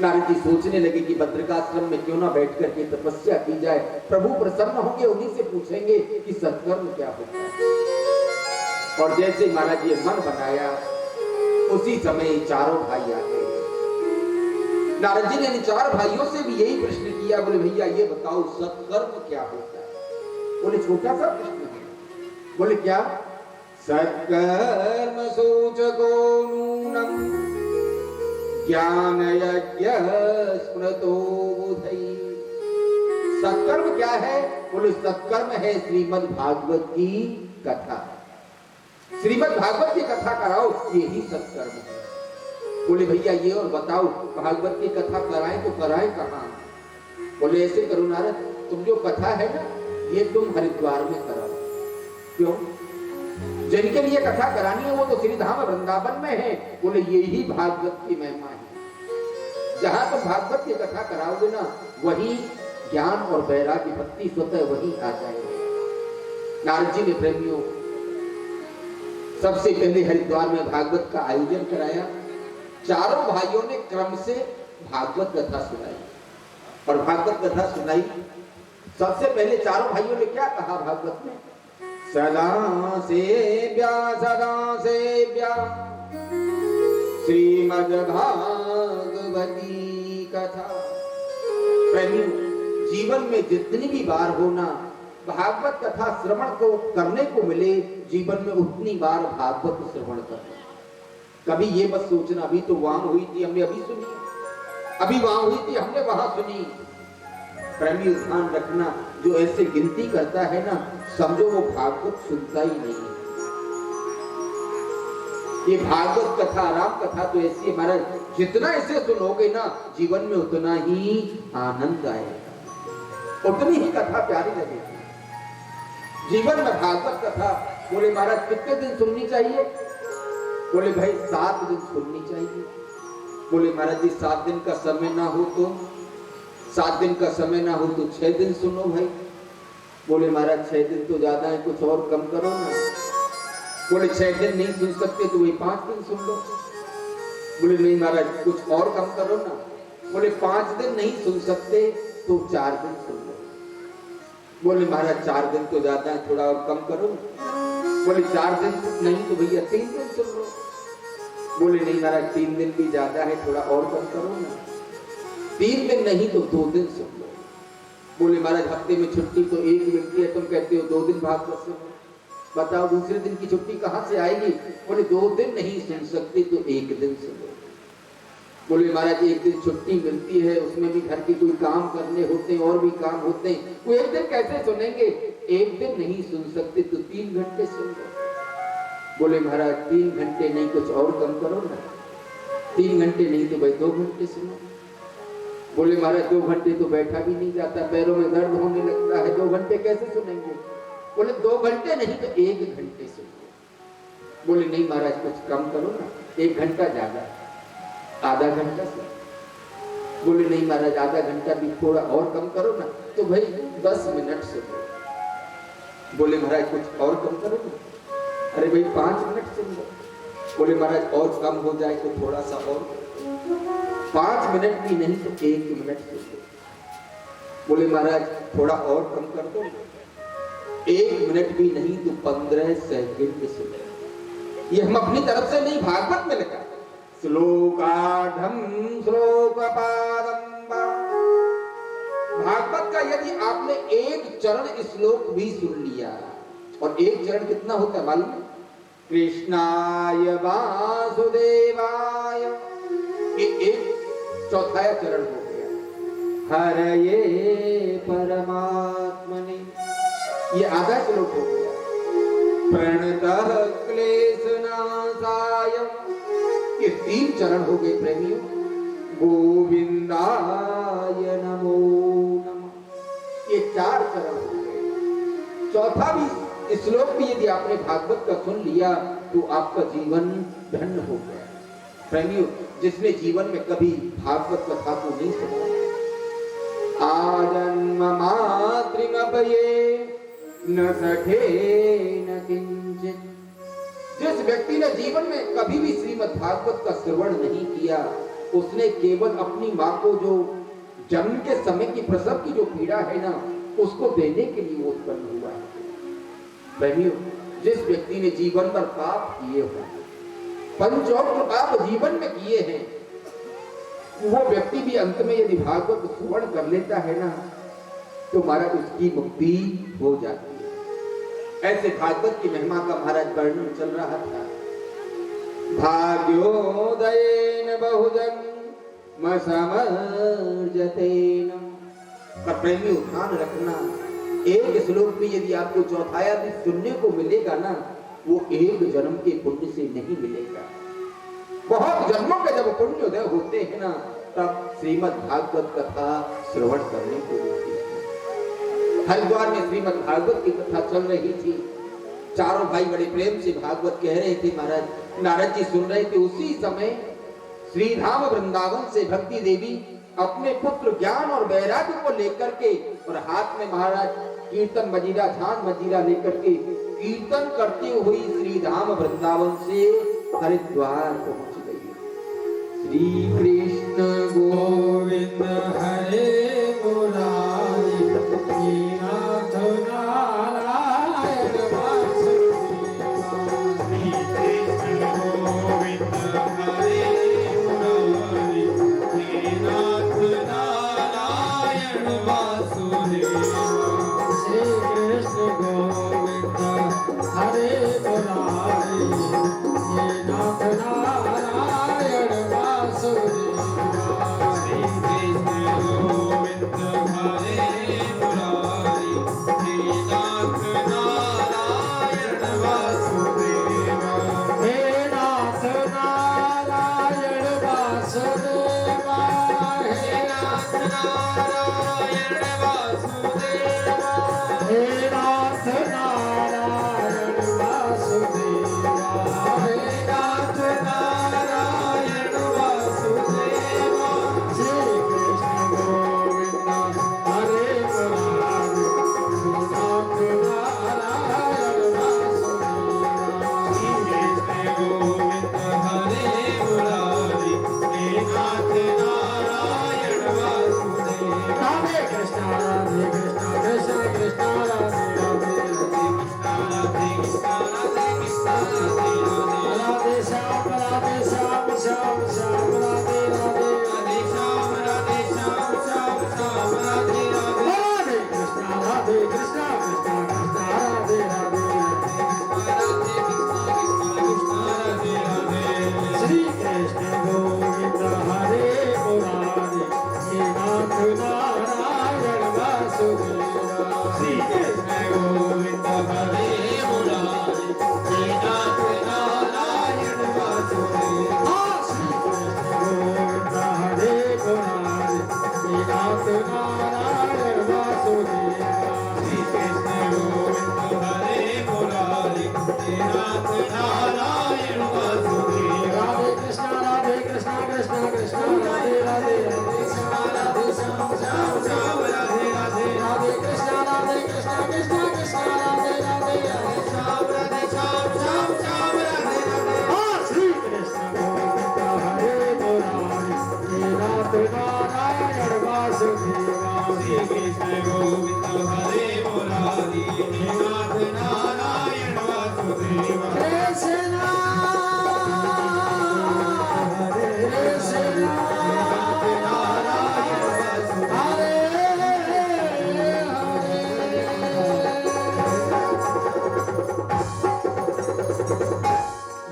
नारद जी सोचने लगे कि बद्रिकाश्रम में क्यों ना बैठ करके तपस्या की जाए, प्रभु प्रसन्न होंगे उन्हीं से पूछेंगे कि सत्कर्म क्या होता है। और जैसे महाराज जी मन बनाया उसी समय 4 भाई आ गए। नारद जी ने इन 4 भाइयों से भी यही प्रश्न किया। बोले भैया ये बताओ सत्कर्म क्या होता है। बोले छोटा सा प्रश्न है। बोले क्या। सत्कर्म सूचको नूनम ज्ञान यज्ञ स्मृतो बुधई। सत्कर्म क्या है। बोले सत्कर्म है श्रीमद् भागवत की कथा, श्रीमद् भागवत की कथा कराओ यही सत्कर्म है। बोले भैया ये और बताओ भागवत की कथा कराएं तो कराएं कहां। बोले ऐसे करो नारद तुम जो कथा है ना ये तुम हरिद्वार में कराओ। क्यों। जिनके लिए कथा करानी है वो तो श्रीधाम वृंदावन में है। बोले यही भागवत की महिमा है। जहां तुम भागवत की कथा कराओगे ना वही ज्ञान और वैराग्य भक्ति स्वतः वही आ जाएगी। नारद जी ने प्रेमियों सबसे पहले हरिद्वार में भागवत का आयोजन कराया। चारों भाइयों ने क्रम से भागवत कथा सुनाई और भागवत कथा सुनाई। सबसे पहले चारों भाइयों ने क्या कहा भागवत में। सदा सेव्या श्रीमद् भागवती कथा। प्रेमियों, जीवन में जितनी भी बार होना भागवत कथा श्रवण को करने को मिले, जीवन में उतनी बार भागवत श्रवण करना। कभी ये मत सोचना अभी तो वहां हुई थी हमने अभी सुनी, अभी वहां हुई थी हमने वहां सुनी। प्रेमी ध्यान रखना, जो ऐसे गिनती करता है ना, समझो वो भागवत सुनता ही नहीं है। ये भागवत कथा राम कथा तो ऐसी है महाराज, जितना इसे सुनोगे ना जीवन में उतना ही आनंद आएगा, उतनी ही कथा प्यारी लगेगी। जीवन में भागवत कथा बोले महाराज कितने दिन सुननी चाहिए? बोले भाई 7 दिन सुननी चाहिए। बोले महाराज जी 7 दिन का समय ना हो तो 7 दिन का समय ना हो तो 6 दिन सुनो भाई। बोले महाराज 6 दिन तो ज्यादा है, कुछ और कम करो ना। बोले 6 दिन नहीं सुन सकते तो वही 5 दिन सुन लो। बोले नहीं महाराज कुछ और कम करो ना। बोले 5 दिन नहीं सुन सकते तो 4 दिन सुन लो। बोले महाराज 4 दिन तो ज्यादा है, थोड़ा और कम करो। बोले 4 दिन नहीं तो भैया 3 दिन सुन लो। बोले नहीं महाराज 3 दिन भी ज्यादा है, थोड़ा और कम करो ना। 3 दिन नहीं तो 2 दिन सुन लो। बोले महाराज हफ्ते में छुट्टी तो 1 मिलती है, तुम कहते हो 2 दिन भागवत सुनो। बताओ दूसरे दिन की छुट्टी कहां से आएगी? बोले 2 दिन नहीं सुन सकते तो 1 दिन सुनो। बोले महाराज 1 दिन छुट्टी मिलती है, उसमें भी घर के कोई काम करने होते हैं और भी काम होते हैं, वो 1 दिन कैसे सुनेंगे? 1 दिन नहीं सुन सकते तो 3 घंटे सुन लो। बोले महाराज 3 घंटे नहीं कुछ और कम करो ना। 3 घंटे नहीं तो भाई 2 घंटे सुनो। बोले महाराज 2 घंटे तो बैठा भी नहीं जाता, पैरों में दर्द होने लगता है, 2 घंटे कैसे सुनेंगे? बोले 2 घंटे नहीं तो 1 घंटे सुनो। बोले नहीं महाराज कुछ कम करो ना, 1 घंटा ज्यादा, आधा घंटा सुनो। बोले नहीं महाराज आधा घंटा भी थोड़ा और कम करो ना, तो भाई 10 मिनट सुनो। बोले महाराज कुछ और कम करो ना। अरे भाई 5 मिनट सुन लो। बोले महाराज और कम हो जाए तो थोड़ा सा और, 5 मिनट भी नहीं तो 1 मिनट सुन लो। बोले महाराज थोड़ा और कम कर दो, 1 मिनट भी नहीं तो 15 सेकंड सुन लो। ये हम अपनी तरफ से नहीं, भागवत में लिखा। श्लोकाढ़ं श्लोकपादं भागवत का यदि आपने 1 चरण श्लोक भी सुन लिया, और 1 चरण कितना होता है मालूम है? कृष्णाय वासुदेवाय, ये 1/4 चरण हो गया। हरये परमात्मने, ये आधा श्लोक हो गया। प्रणतः क्लेशनाशाय, ये 3 चरण हो गए प्रेमियों। गोविंदाय नमो नमः, ये 4 चरण हो गए। चौथा भी श्लोक भी यदि आपने भागवत का सुन लिया तो आपका जीवन धन्य हो गया। प्रेमियों, जिसने जीवन में कभी भागवत कथा को नहीं सुना, आजन्म मातृमपये न सखे न किंचित, जिस व्यक्ति ने जीवन में कभी भी श्रीमद् भागवत का श्रवण नहीं किया, उसने केवल अपनी माँ को जो जन्म के समय की प्रसव की जो पीड़ा है ना, उसको देने के लिए वो उत्पन्न हुआ है। प्रेमियों, जिस व्यक्ति ने जीवन भर पाप किए हो, पंचोक्त पाप जीवन में किए हैं, वो व्यक्ति भी अंत में यदि भागवत श्रवण कर लेता है ना, तो महाराज उसकी मुक्ति हो जाती है। ऐसे भागवत की महिमा का महाराज वर्णन चल रहा था। भाग्योदयेन बहुजन समर्जतेन, पर प्रेमी ध्यान रखना, 1 श्लोक में यदि आपको चौथाया भी सुनने को मिलेगा ना, वो 1 जन्म के पुण्य से नहीं मिलेगा। बहुत जन्मों के जब पुण्योदय होते हैं ना, तब श्रीमद् भागवत कथा श्रवण करने को मिलती है। हरिद्वार में श्रीमद् भागवत की कथा चल रही थी, चारों भाई बड़े प्रेम से भागवत कह रहे थे, महाराज नारद जी सुन रहे थे। उसी समय श्री धाम वृंदावन से भक्ति देवी अपने पुत्र ज्ञान और वैराग्य को लेकर के, और हाथ में महाराज कीर्तन मजीरा झांझ मजीरा लेकर के कीर्तन करती हुई श्री धाम वृंदावन से हरिद्वार पहुंच गई। श्री कृष्ण गोविंद हरे मुरारी, नाथ नारायण वासुदेवा। श्री कृष्ण गोविंद हरे नारायण वासुदेवा हे नाथ नारायण वासुदेवा हे नाथ नारायण वासुदेवा श्री कृष्ण गोविंद हरे मुरारी नाथ नारायण वासुदेवा श्री कृष्ण गोविंद हरे मुरारी हे नाथ नारायण वासुदेवा राधे कृष्ण कृष्ण कृष्ण राधे राधे राधे कृष्ण राधे कृष्ण राधे राधे राधे श्याम श्याम श्याम राधे राधे राधे श्याम श्याम श्याम श्याम राधे राधे राधे कृष्ण कृष्ण कृष्ण राधे राधे श्री कृष्ण गोविंद हरे मुरारी हे नाथ नारायण वासुदेवा श्री कृष्ण गोविंद हरे मुरारी हे नाथ नारायण वासुदेवा श्री कृष्ण गोविंद हरे मुरारी हे नाथ नारायण वासुदेवा श्री कृष्ण गोविंद हरे मुरारी हे नाथ नारायण वासुदेवा राधे कृष्ण कृष्ण कृष्ण राधे राधे राधे राधे श्याम श्याम श्याम राधे राधे राधे कृष्ण कृष्ण कृष्ण राधे राधे राधे श्याम राधे श्याम श्याम श्याम राधे राधे श्री कृष्ण गोविंद हरे मुरारी हे नाथ नारायण वासुदेवा श्री कृष्ण गोविंद हरे मुरारी हे नाथ नारायण वासुदेवा कृष्ण हरे कृष्ण नारायण वासुदेवा हरे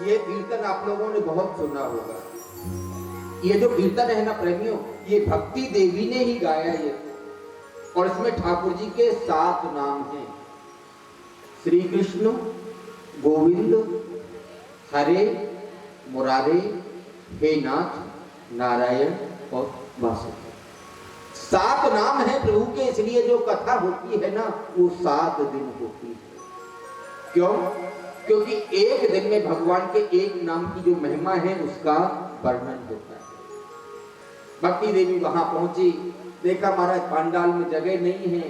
ये कीर्तन आप लोगों ने बहुत सुना होगा। ये जो कीर्तन है ना प्रेमियों, ये भक्ति देवी ने ही गाया ये, और इसमें ठाकुर जी के 7 नाम हैं। श्री कृष्ण, गोविंद, हरे, मुरारे, हे नाथ, नारायण और वासुदेव। 7 नाम है प्रभु के, इसलिए जो कथा होती है ना वो 7 दिन होती है। क्यों? क्योंकि एक दिन में भगवान के एक नाम की जो महिमा है उसका वर्णन होता है। भक्ति देवी वहां पहुंची, देखा महाराज पांडाल में जगह नहीं है।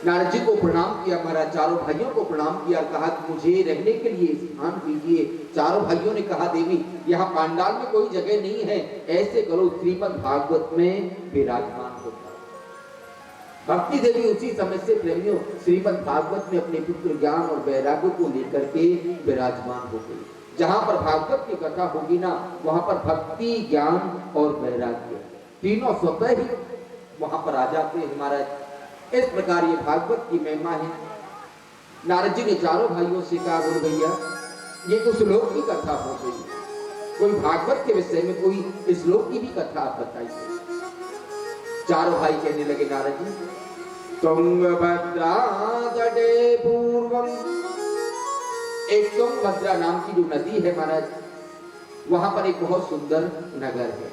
नारद जी को प्रणाम किया, महाराज चारों भाइयों को प्रणाम किया, कहा कि मुझे रहने के लिए स्थान दीजिए। चारों भाइयों ने कहा देवी यहाँ पांडाल में कोई जगह नहीं है, ऐसे करो श्रीमद् भागवत में विराजमान होता। भक्ति देवी उसी समय से प्रेमियों श्रीमद् भागवत में अपने पुत्र ज्ञान और वैराग्य को लेकर के विराजमान हो गई। जहां पर भागवत की कथा होगी ना वहां पर भक्ति, ज्ञान और वैराग्य तीनों स्वतः ही वहां पर आ जाते हैं महाराज। इस प्रकार ये भागवत की महिमा है। नारद जी ने चारों भाइयों से कहा, बोल भैया ये तो श्लोक की कथा हो गई, कोई भागवत के विषय में कोई श्लोक की भी कथा आप बताइए। चारों भाई कहने लगे नारद जी, तुंगभद्रा तटे पूर्वम, एक तुंगभद्रा नाम की जो नदी है महाराज, वहां पर एक बहुत सुंदर नगर है।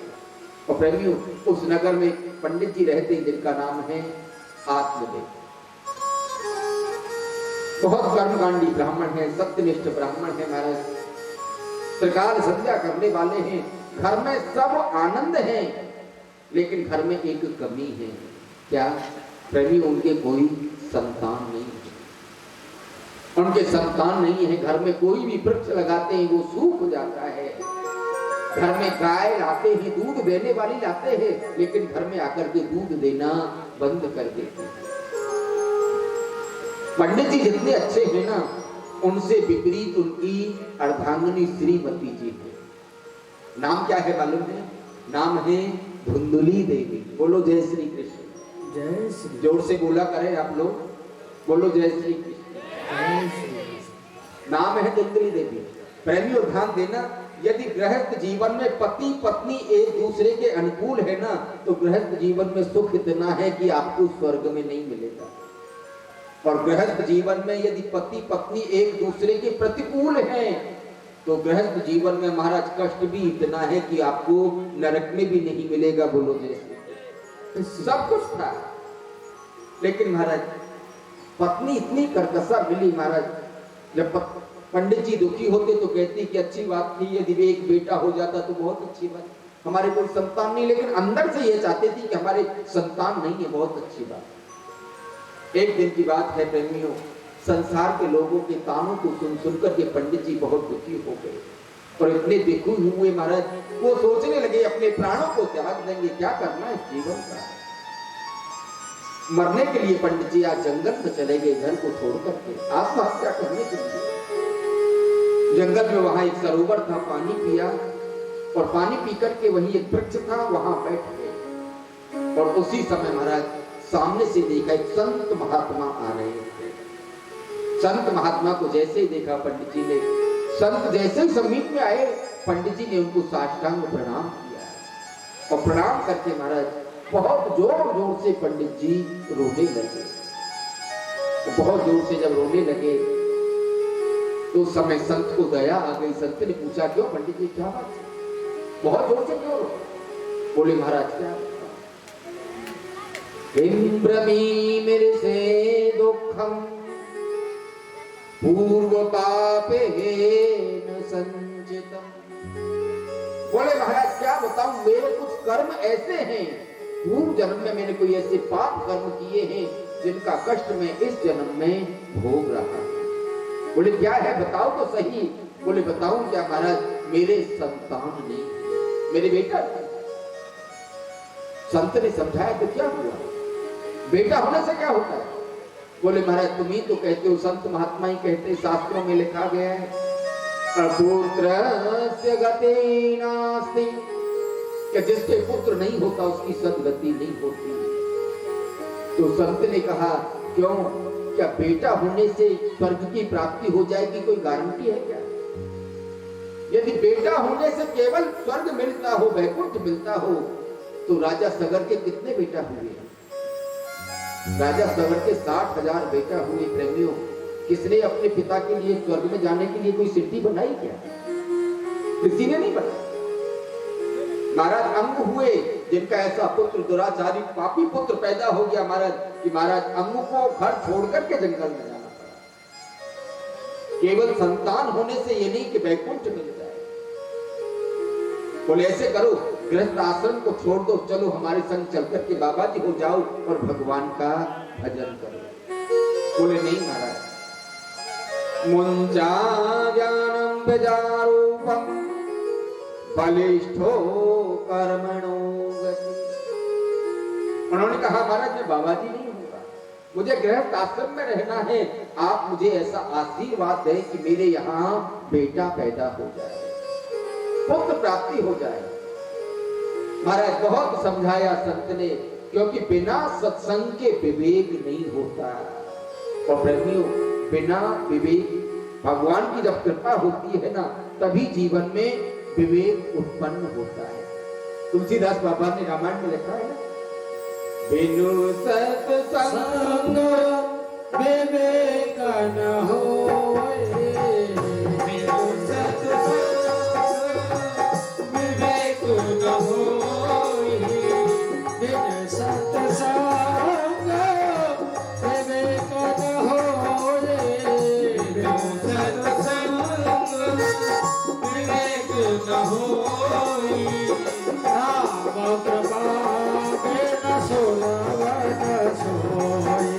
और प्रेमियों उस नगर में पंडित जी रहते हैं जिनका नाम है आत्मदेव। बहुत कर्मकांडी ब्राह्मण है, सत्यनिष्ठ ब्राह्मण है महाराज। त्रिकाल संध्या करने वाले हैं, घर में सब आनंद है, लेकिन घर में एक कमी है। क्या प्रेमी? उनके कोई संतान नहीं है, उनके संतान नहीं है। घर में कोई भी वृक्ष लगाते हैं वो सूख जाता है। घर में गाय लाते हैं, दूध देने वाली लाते हैं, लेकिन घर में आकर के दूध देना बंद कर देते हैं। पंडित जी जितने अच्छे हैं ना उनसे विपरीत उनकी अर्धांगिनी श्रीमती जी है। नाम क्या है मालूम है? नाम है धुंधुली देवी। बोलो जय श्री कृष्ण। जय श्री जोर से बोला करें आप लोग, बोलो जय श्री कृष्ण। नाम है धुंधुली देवी। प्रेमी और ध्यान देना, यदि गृहस्थ जीवन में पति पत्नी एक दूसरे के अनुकूल है ना तो गृहस्थ जीवन में सुख इतना है कि आपको स्वर्ग में नहीं मिलेगा। और गृहस्थ जीवन में यदि पति पत्नी एक दूसरे के प्रतिकूल हैं तो गृहस्थ जीवन में महाराज कष्ट भी इतना है कि आपको नरक में भी नहीं मिलेगा। बोलो जैसे सब कुछ था, लेकिन महाराज पत्नी इतनी कर्कशा मिली महाराज। जब पंडित जी दुखी होते तो कहती कि अच्छी बात थी, यदि एक बेटा हो जाता तो बहुत अच्छी बात, हमारे कोई संतान नहीं, लेकिन अंदर से ये चाहते थे कि हमारे संतान नहीं है, बहुत अच्छी बात। एक दिन की बात है प्रेमियों, संसार के लोगों के तानों को सुन सुनकर के पंडित जी बहुत दुखी हो गए और इतने दुखी हुए महाराज, वो सोचने लगे अपने प्राणों को त्याग देंगे, क्या करना है जीवन का। मरने के लिए पंडित जी आज जंगल में चले गए, घर को छोड़ करके आत्महत्या करने के लिए। जंगल में वहां एक सरोवर था, पानी पिया और पानी पी करके वही एक वृक्ष था, वहां बैठ गए। और उसी समय महाराज सामने से देखा एक संत महात्मा आ रहे थे। संत महात्मा को जैसे ही देखा पंडित जी ने, संत जैसे ही समीप में आए, पंडित जी ने उनको साष्टांग प्रणाम किया और प्रणाम करके महाराज बहुत जोर जोर से पंडित जी रोने लगे। तो बहुत जोर से जब रोने लगे तो उस समय संत को दया आ गई। संत ने पूछा क्यों पंडित जी, क्या बात है, बहुत जोर से क्यों रो? बोले महाराज क्या ब्रमी मेरे से दुखम पूर्व पापे न संचितम। बोले महाराज क्या बताऊं, मेरे कुछ कर्म ऐसे हैं, पूर्व जन्म में मैंने कोई ऐसे पाप कर्म किए हैं जिनका कष्ट मैं इस जन्म में भोग रहा हूं। बोले क्या है बताओ तो सही। बोले बताऊं क्या महाराज, मेरे संतान नहीं, मेरे बेटा नहीं। संत ने समझाया तो क्या हुआ, बेटा होने से क्या होता है? बोले महाराज तुम ही तो कहते हो, संत महात्मा ही कहते, शास्त्रों में लिखा गया है अपुत्रस्य गति नास्ति, कि जिसके पुत्र नहीं होता उसकी सद्गति नहीं होती। तो संत ने कहा क्यों, क्या बेटा होने से स्वर्ग की प्राप्ति हो जाएगी, कोई गारंटी है क्या? यदि बेटा होने से केवल स्वर्ग मिलता हो, वैकुंठ मिलता हो, तो राजा सगर के कितने बेटा हुए? राजा सगर के 60,000 बेटा हुए। प्रेमियों, किसने अपने पिता के लिए स्वर्ग में जाने के लिए कोई सिद्धि बनाई क्या? किसी ने नहीं बनाई। महाराज अंग हुए जिनका ऐसा पुत्र दुराचारी पापी पुत्र पैदा हो गया महाराज, कि महाराज अंग को घर छोड़ करके जंगल में जाना पड़ा। केवल संतान होने से ये नहीं कि वैकुंठ मिल जाए। बोले ऐसे करो, गृहस्थ आश्रम को छोड़ दो, चलो हमारे संग चल करके बाबा जी हो जाओ और भगवान का भजन करो। बोले नहीं महाराज, मुंचा ज्ञानम विजारूपम बलिष्ठो कर्मणो गति। उन्होंने कहा महाराज मैं बाबा जी नहीं हूँगा, मुझे गृहस्थ आश्रम में रहना है, आप मुझे ऐसा आशीर्वाद दें कि मेरे यहाँ बेटा पैदा हो जाए, पुत्र प्राप्ति हो जाए। महाराज बहुत समझाया संत ने, क्योंकि बिना सत्संग के विवेक नहीं होता। और प्रेमियों, बिना विवेक, भगवान की जब कृपा होती है ना, तभी जीवन में विवेक उत्पन्न होता है। तुलसीदास बाबा ने रामायण में लिखा है, बिनु सत्संग विवेक न होए, बिनु सत्संग विवेक न होए, बिनु सत्संग विवेक न होए, बिनु सत्संग विवेक न होए। राम कृपा बिन सोलवन सोए,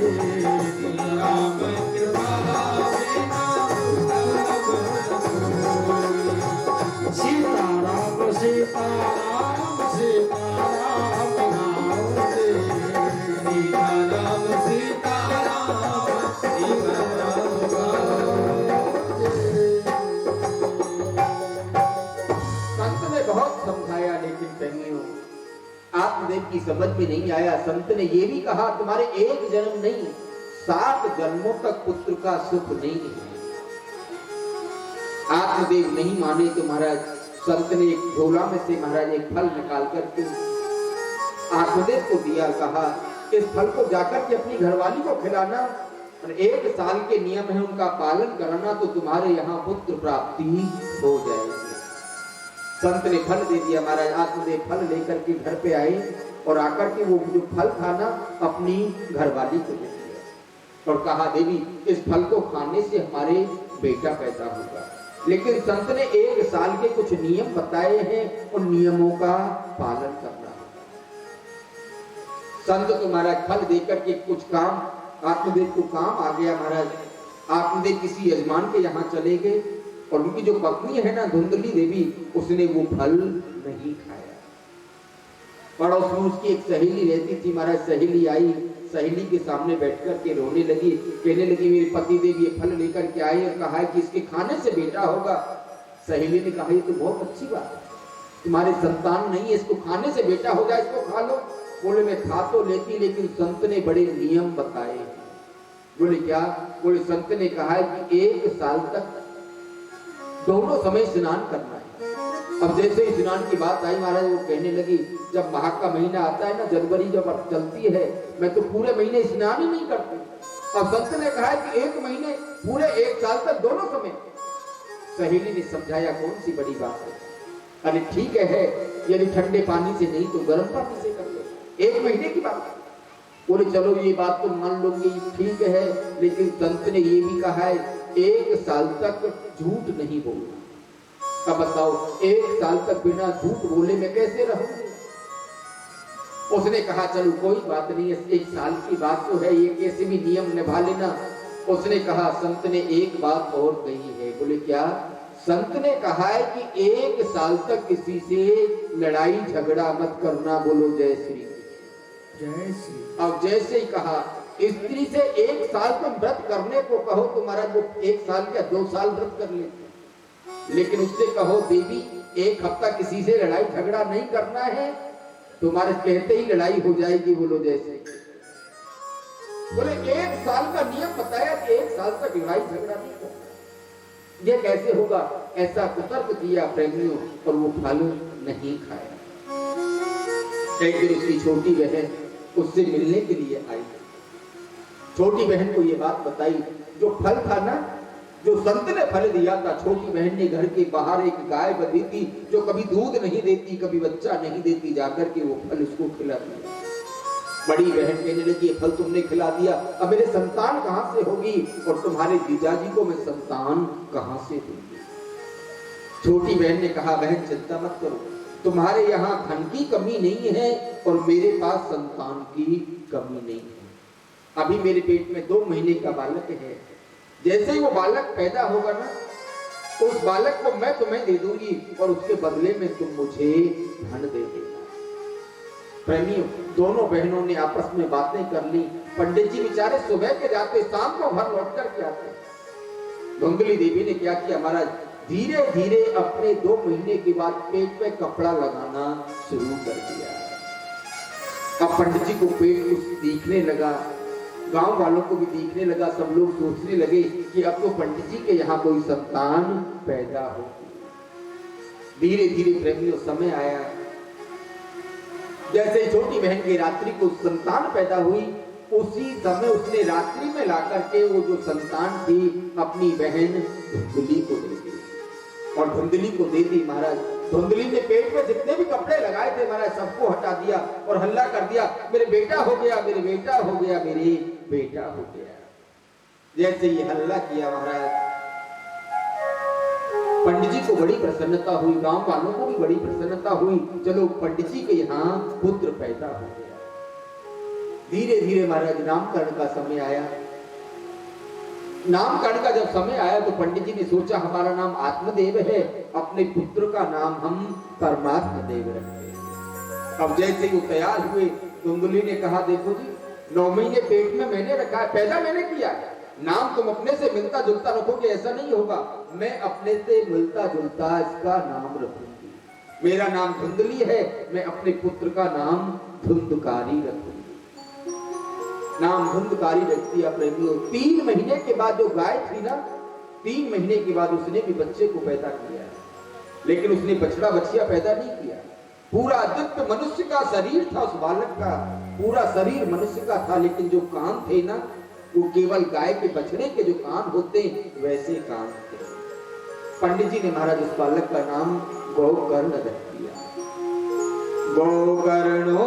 राम कृपा बिन सीताराम सीताराम सीताराम नाम दे, सीताराम सीताराम संत ने बहुत समझाया, लेकिन प्रेमियों आत्मदेव की समझ में नहीं आया। संत ने ये भी कहा तुम्हारे एक जन्म नहीं 7 जन्मों तक पुत्र का सुख नहीं है। आत्मदेव नहीं माने तो महाराज संत ने एक झोला में से महाराज एक फल निकाल करके आत्मदेव को दिया, कहा इस फल को जाकर के अपनी घरवाली को खिलाना और 1 साल के नियम है उनका पालन कराना, तो तुम्हारे यहाँ पुत्र प्राप्ति हो जाएगी। संत ने फल दे दिया। महाराज आत्मदेव फल लेकर के घर पे आए और आकर के वो जो फल था ना अपनी घरवाली को दे दिया और कहा देवी इस फल को खाने से हमारे बेटा पैदा होगा। लेकिन संत ने 1 साल के कुछ नियम बताए हैं, उन नियमों का पालन करना होगा। संत तो महाराज फल देकर के कुछ काम आत्मदेव को काम आ गया महाराज। आत्मदेव किसी यजमान के यहाँ चले गए और उनकी जो पत्नी है ना धुंधली देवी, उसने वो फल नहीं खाया। पड़ोस में उसकी एक सहेली रहती थी महाराज। सहेली आई, सहेली के सामने बैठकर के रोने लगी, कहने लगी मेरे पति देव ये फल लेकर के आए और कहा है कि इसके खाने से बेटा होगा। सहेली ने कहा ये तो बहुत अच्छी बात है, तुम्हारे संतान नहीं है, इसको खाने से बेटा हो जाए, इसको खा लो। बोले मैं खा तो लेती, लेकिन संत ने बड़े नियम बताए। बोले क्या? बोले संत ने कहा है कि 1 साल तक दोनों समय स्नान करना है। अब जैसे ही स्नान की बात आई महाराज, वो कहने लगी जब माह का महीना आता है ना, जनवरी जब चलती है, मैं तो पूरे महीने स्नान ही नहीं करती। अब संत ने कहा है कि 1 महीने पूरे 1 साल तक दोनों समय। सहेली ने समझाया कौन सी बड़ी बात है, अरे ठीक है यदि ठंडे पानी से नहीं तो गर्म पानी से कर लो, 1 महीने की बात है। बोले चलो ये बात तो मान लूंगी, ठीक है, लेकिन संत ने ये भी कहा है 1 साल तक झूठ नहीं बोलना। अब बताओ 1 साल तक बिना झूठ बोले मैं कैसे रहूंगी? उसने कहा चलो कोई बात नहीं है, 1 साल की बात तो है, ये कैसे भी नियम निभा लेना। उसने कहा संत ने एक बात और कही है। बोले क्या? संत ने कहा है कि 1 साल तक किसी से लड़ाई झगड़ा मत करना। बोलो जय श्री जय श्री। अब जैसे ही कहा स्त्री से 1 साल तुम व्रत करने को कहो, तुम्हारा वो 1 साल क्या 2 साल व्रत कर ले, लेकिन उससे कहो देवी 1 हफ्ता किसी से लड़ाई झगड़ा नहीं करना है, तुम्हारे कहते ही लड़ाई हो जाएगी। बोलो जैसे बोले 1 साल का नियम बताया कि 1 साल तक लड़ाई झगड़ा नहीं करना। ये कैसे होगा? ऐसा कुतर्क किया प्रेमियों और वो फल नहीं खाया। एक दिन उसकी छोटी बहन उससे मिलने के लिए आई। छोटी बहन को ये बात बताई, जो फल था ना, जो संत ने फल दिया था, छोटी बहन ने घर के बाहर एक गाय बंधी थी जो कभी दूध नहीं देती, कभी बच्चा नहीं देती, जाकर के वो फल उसको खिला दिया। बड़ी बहन कहने लगी फल तुमने खिला दिया, अब मेरे संतान कहां से होगी और तुम्हारे जीजाजी को मैं संतान कहां से दूंगी? छोटी बहन ने कहा बहन चिंता मत करो, तुम्हारे यहाँ धन की कमी नहीं है और मेरे पास संतान की कमी नहीं है। अभी मेरे पेट में 2 महीने का बालक है, जैसे ही वो बालक पैदा होगा ना, उस बालक को मैं तुम्हें दे दूंगी और उसके बदले में तुम मुझे धन दे देना। प्रेमियों, दोनों बहनों ने आपस में बातें कर ली। पंडित जी बेचारे सुबह के जाते, शाम को घर लौट कर के आते। धुंधली देवी ने क्या किया महाराज, धीरे धीरे अपने 2 महीने के बाद पेट पे कपड़ा लगाना शुरू कर दिया। अब पंडित जी को पेट कुछ दिखने लगा, गांव वालों को भी दिखने लगा, सब लोग सोचने लगे कि अब तो पंडित जी के यहाँ कोई संतान पैदा होगी। धीरे धीरे प्रेमियों समय आया। जैसे छोटी बहन की रात्रि को संतान पैदा हुई, उसी समय उसने रात्रि में लाकर के वो जो संतान थी अपनी बहन धुंधली को दे दी और धुंधली को दे दी महाराज। धुंधली ने पेट में जितने भी कपड़े लगाए थे महाराज सबको हटा दिया और हल्ला कर दिया, मेरे बेटा हो गया, मेरे बेटा हो गया, मेरे बेटा हो गया। जैसे ये हल्ला किया महाराज, पंडित जी को बड़ी प्रसन्नता हुई, गांव वालों को भी बड़ी प्रसन्नता हुई। चलो पंडित जी के यहाँ पुत्र पैदा हो गया। धीरे धीरे महाराज नामकरण का समय आया। नामकरण का जब समय आया तो पंडित जी ने सोचा हमारा नाम आत्मदेव है, अपने पुत्र का नाम हम परमात्मा देव रखते। अब जैसे वो तैयार हुए, धुंधली ने कहा देखो जी 9 महीने पेट में मैंने रखा है, पैदा मैंने किया है, नाम तुम अपने से मिलता जुलता रखोगे ऐसा नहीं होगा, मैं अपने से मिलता जुलता इसका नाम रखूंगी। मेरा नाम धुंधली है, मैं अपने पुत्र का नाम धुंधकारी रखूंगी। नाम धुंधकारी रख दिया प्रेमियों। 3 महीने के बाद जो गाय थी ना, 3 महीने के बाद उसने भी बच्चे को पैदा किया, लेकिन उसने बछड़ा बछिया पैदा नहीं किया। पूरा दिव्य मनुष्य का शरीर था उस बालक का, पूरा शरीर मनुष्य का था, लेकिन जो कान थे ना वो केवल गाय के बछड़े के जो कान होते वैसे कान थे। पंडित जी ने महाराज उस बालक का नाम गोकर्ण रख दिया। गोकर्णो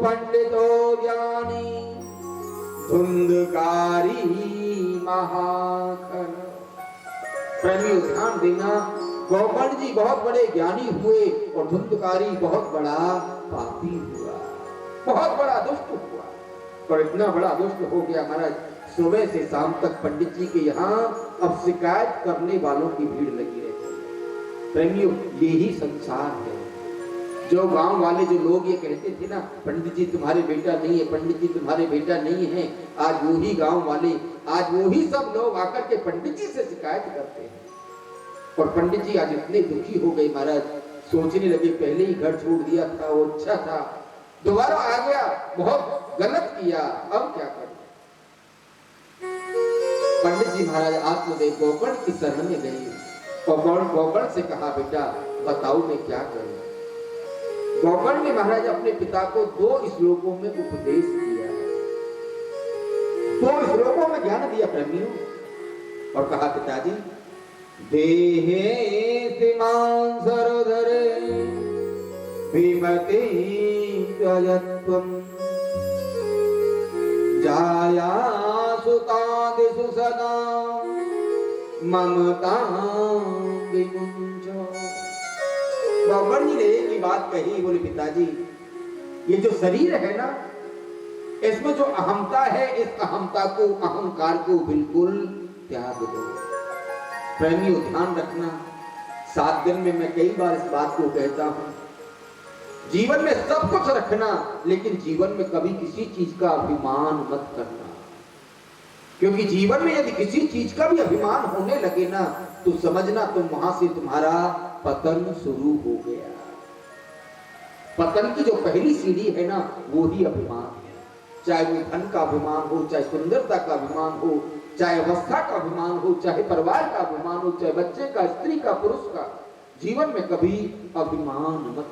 पंडितो ज्ञानी धुंधकारी महाखन। प्रेमियों ध्यान देना, गोकर्ण जी बहुत बड़े ज्ञानी हुए और धुंधकारी बहुत बड़ा पापी हुआ, बहुत बड़ा दुष्ट हुआ। और इतना बड़ा दुष्ट हो गया महाराज, सुबह से शाम तक पंडित जी के यहाँ अब शिकायत करने वालों की भीड़ लगी रहती है। प्रेमियों यही संसार है। जो गांव वाले जो लोग ये कहते थे ना, पंडित जी तुम्हारे बेटा नहीं है, पंडित जी तुम्हारे बेटा नहीं है, आज वही गांव वाले, आज वही सब लोग आकर के पंडित जी से शिकायत करते हैं। और पंडित जी आज इतने दुखी हो गए महाराज, सोचने लगे पहले ही घर छोड़ दिया था वो अच्छा था, दोबारा आ गया बहुत गलत किया, अब क्या करें। पंडित जी महाराज आत्मदेव गोकर्ण की शरण में गए और गोकर्ण से कहा बेटा बताओ मैं क्या करूं। गोकर्ण ने महाराज अपने पिता को 2 श्लोकों में उपदेश दिया है, 2 श्लोकों में ज्ञान दिया प्रेमियों, और कहा पिताजी देहे सीमां सरोदरे विमति त्यजत्वम् जाया सुतादिषु सदा ममता विमुञ्च। गोकर्ण जी ने एक ही बात कही, बोले पिताजी ये जो शरीर है ना, इसमें जो अहमता है, इस अहमता को, अहंकार को बिल्कुल त्याग दो। प्रेमियों ध्यान रखना, 7 दिन में मैं कई बार इस बात को कहता हूं, जीवन में सब कुछ रखना, लेकिन जीवन में कभी किसी चीज का अभिमान मत करना, क्योंकि जीवन में यदि किसी चीज का भी अभिमान होने लगे ना, तो समझना तुम वहां से तुम्हारा पतन शुरू हो गया। पतन की जो पहली सीढ़ी है ना, वो ही अभिमान है। चाहे वो धन का अभिमान हो, चाहे सुंदरता का अभिमान हो, चाहे अवस्था का अभिमान हो, चाहे परिवार का अभिमान हो, चाहे बच्चे का, स्त्री का, पुरुष का, जीवन में कभी अभिमान मत,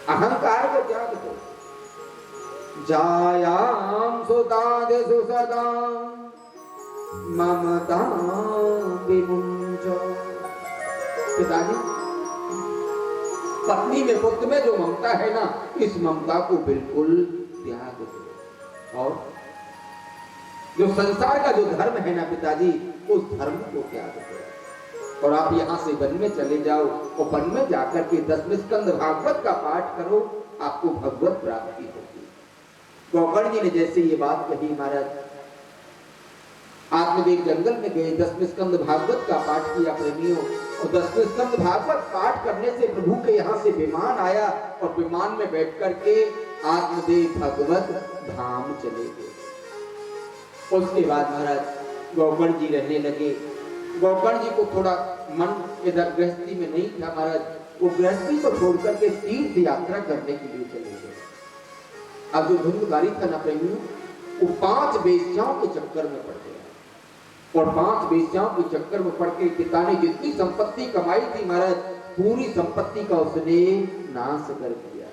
अहंकार को त्याग दो। जायां सुतादिषु सदा ममता विमुञ्च। पिताजी पत्नी में, पुत्र में जो ममता है ना, इस ममता को बिल्कुल त्याग दो। और जो संसार का जो धर्म है ना पिताजी, उस धर्म को त्याग दो और आप यहाँ से वन में चले जाओ और वन में जाकर के 10वें स्कंद भागवत का पाठ करो, आपको भगवत प्राप्ति होगी। गोकर्ण जी ने जैसे ये बात कही महाराज, आत्मदेव जंगल में गए, 10वें स्कंद भागवत का पाठ किया प्रेमियों, और 10वें स्कंद भागवत पाठ करने से प्रभु के यहाँ से विमान आया और विमान में बैठ करके आत्मदेव भगवत धाम चले गए। उसके बाद महाराज गोकर्ण जी रहने लगे। गोकर्ण जी को थोड़ा मन इधर गृहस्थी में नहीं था महाराज, वो गृहस्थी को छोड़ करके तीर्थ यात्रा करने के लिए चले गए। अब जो धुंधकारी था ना प्रेमियों, वो 5 वेश्याओं के चक्कर में पड़ गया और 5 वेश्याओं के चक्कर में पड़ के पिता ने जितनी संपत्ति कमाई थी महाराज, पूरी संपत्ति का उसने नाश कर दिया।